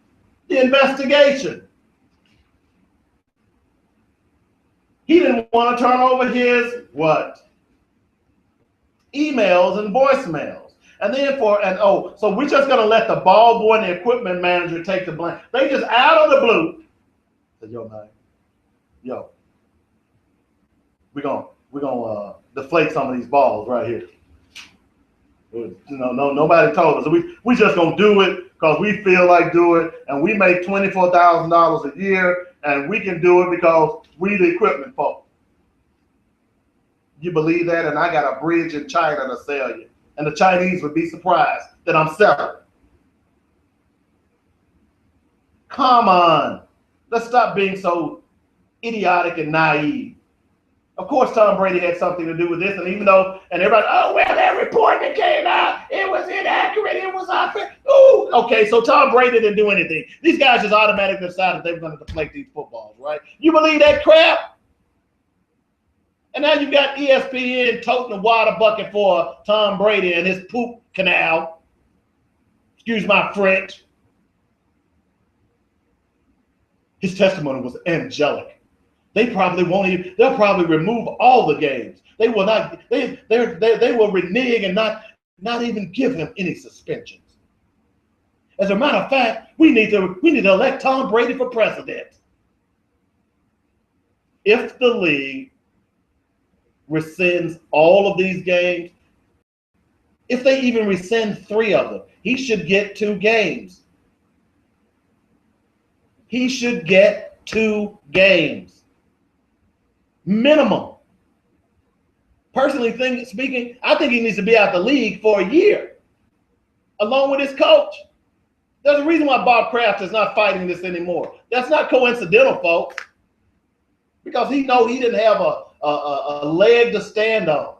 the investigation. He didn't want to turn over his what? Emails and voicemails. And then so we're just gonna let the ball boy and the equipment manager take the blame. They just out of the blue said, yo, man, we're gonna deflate some of these balls right here. Nobody told us. We just gonna do it because we feel like do it, and we make $24,000 a year, and we can do it because we the equipment folk. You believe that? And I got a bridge in China to sell you, and the Chinese would be surprised that I'm selling. Come on, let's stop being so idiotic and naive. Of course, Tom Brady had something to do with this, and even though, and everybody, oh, well, that report that came out, it was inaccurate, it was unfair. Ooh, okay, so Tom Brady didn't do anything. These guys just automatically decided they were going to deflate these footballs, right? You believe that crap? And now you've got ESPN toting the water bucket for Tom Brady and his poop canal. Excuse my French. His testimony was angelic. They'll probably remove all the games. They will not, they will renege and not even give him any suspensions. As a matter of fact, we need to elect Tom Brady for president. If the league rescinds all of these games, if they even rescind 3 of them, he should get 2 games. He should get 2 games. Minimum. Personally speaking, I think he needs to be out the league for a year, along with his coach. There's a reason why Bob Kraft is not fighting this anymore. That's not coincidental, folks, because he know he didn't have a leg to stand on.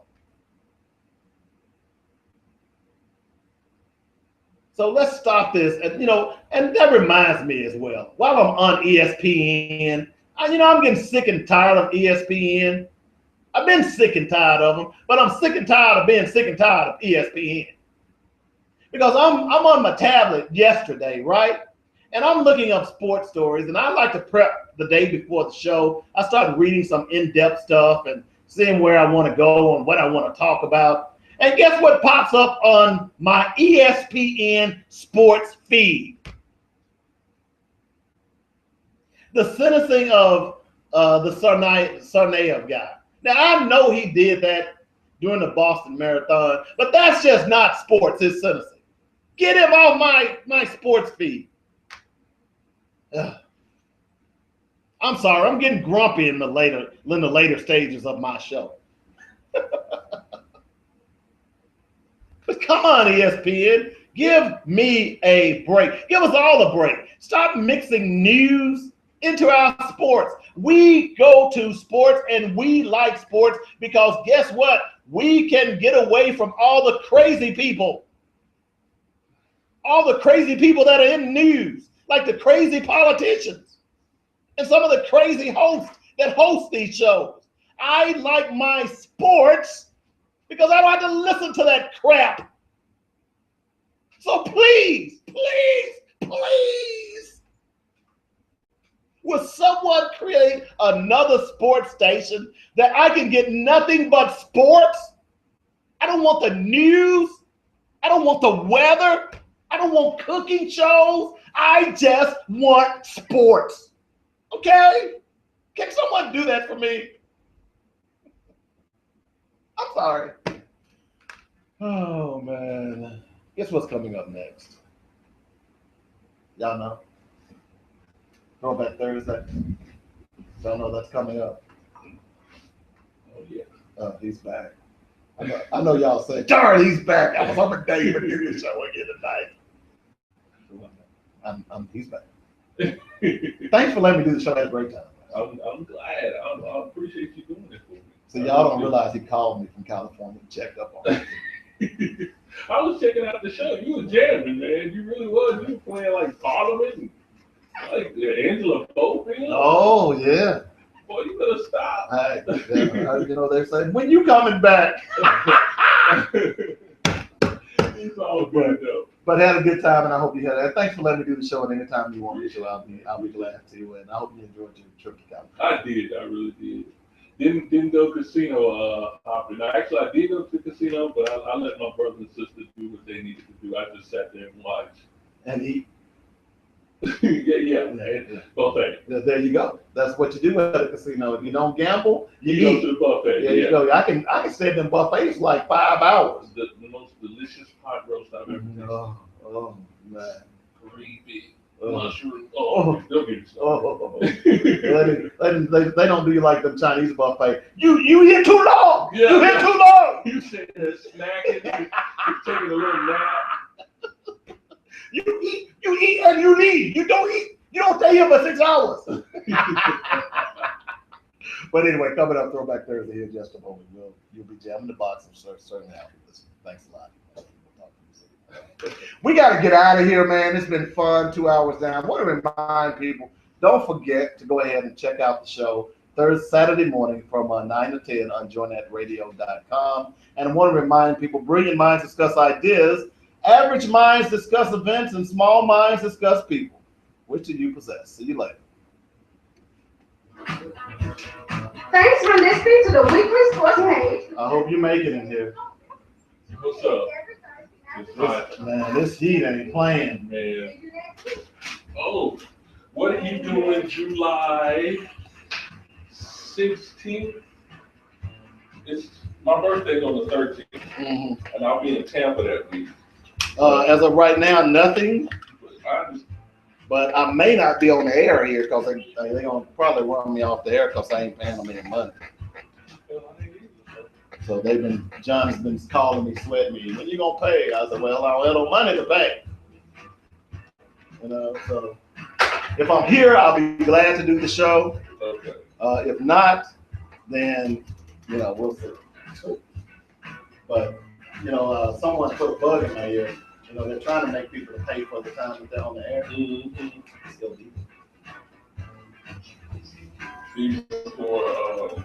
So let's stop this, and that reminds me as well. While I'm on ESPN, I'm getting sick and tired of ESPN. I've been sick and tired of them, but I'm sick and tired of being sick and tired of ESPN. Because I'm on my tablet yesterday, right? And I'm looking up sports stories, and I like to prep the day before the show. I started reading some in-depth stuff and seeing where I want to go and what I want to talk about. And guess what pops up on my ESPN sports feed? The sentencing of the Tsarnaev guy. Now, I know he did that during the Boston Marathon, but that's just not sports, it's sentencing. Get him off my sports feed. Ugh. I'm sorry, I'm getting grumpy in the later stages of my show. But come on, ESPN, give me a break. Give us all a break. Stop mixing news into our sports. We go to sports and we like sports because guess what? We can get away from all the crazy people. All the crazy people that are in news, like the crazy politicians and some of the crazy hosts that host these shows. I like my sports because I don't have to listen to that crap. So please, will someone create another sports station that I can get nothing but sports? I don't want the news. I don't want the weather. I don't want cooking shows. I just want sports. Okay? Can someone do that for me? I'm sorry. Oh, man. Guess what's coming up next? Y'all know? Throwback Thursday. Y'all know that's coming up. Oh, yeah. He's back. I know y'all say, darn, he's back. I was hoping Dave would do the show again tonight. He's back. Thanks for letting me do the show. I had a great time. I'm glad. I appreciate you doing it for me. So y'all don't realize he called me from California and checked up on me. I was checking out the show. You were jamming, man. You really was. You were playing like Parliament and like Angela Pope. Oh, yeah. Boy, you better stop. They're saying, when you coming back? It's all good, though. But had a good time, and I hope you had it. Thanks for letting me do the show, and anytime you want me to, I'll be glad to. And I hope you enjoyed your trip to California. I did. I really did. Didn't go casino hopping. Now, actually, I did go to the casino, but I let my brother and sister do what they needed to do. I just sat there and watched. And eat. yeah. Buffet. There you go. That's what you do at a casino. If you don't gamble, you go eat. to the buffet. Yeah, you go. I can stay in them buffets like 5 hours. The most delicious pot roast I've ever tasted. Oh man. Creepy. Oh. Mushroom. Oh, don't get me started. They don't do you like them Chinese buffet. You here too long. Yeah, you here too long. You sitting there snacking, you taking a little nap. You eat and you leave. You don't eat. You don't stay here for 6 hours. But anyway, coming up Throwback Thursday here in just a moment. You'll be jamming the box and certainly out. Thanks a lot. We got to get out of here, man. It's been fun. 2 hours down. I want to remind people, don't forget to go ahead and check out the show Saturday morning from 9 to 10 on joynetradio.com. And I want to remind people, brilliant minds discuss ideas, average minds discuss events, and small minds discuss people. Which do you possess? See you later. Thanks for listening to the weekly sports page. I hope you make it in here. What's up? Man, this heat ain't playing. Man. Oh, what are you doing July 16th? It's my birthday's on the 13th, and I'll be in Tampa that week. As of right now, nothing. But I may not be on the air here because they're going to probably run me off the air because I ain't paying them any money. So John's been calling me, sweating me. When you going to pay? I said, well, I don't have no money to pay. So if I'm here, I'll be glad to do the show. Okay. If not, then, we'll see. But, someone put a bug in my ear. They're trying to make people pay for the time that they're on the air. Still do. For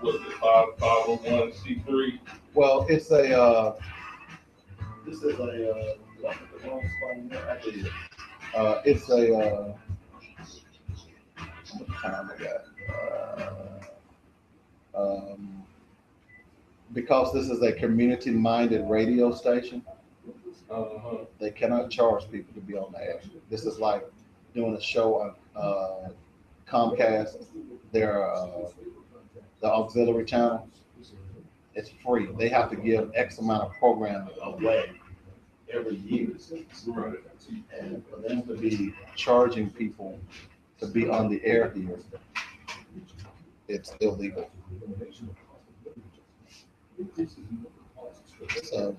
what's it, 501c3? Well, it's a. This is a. It's a. What time I got? Because this is a community-minded radio station. They cannot charge people to be on the air. This is like doing a show on Comcast, their the auxiliary channel. It's free. They have to give X amount of programming away every year. And for them to be charging people to be on the air here, it's illegal. So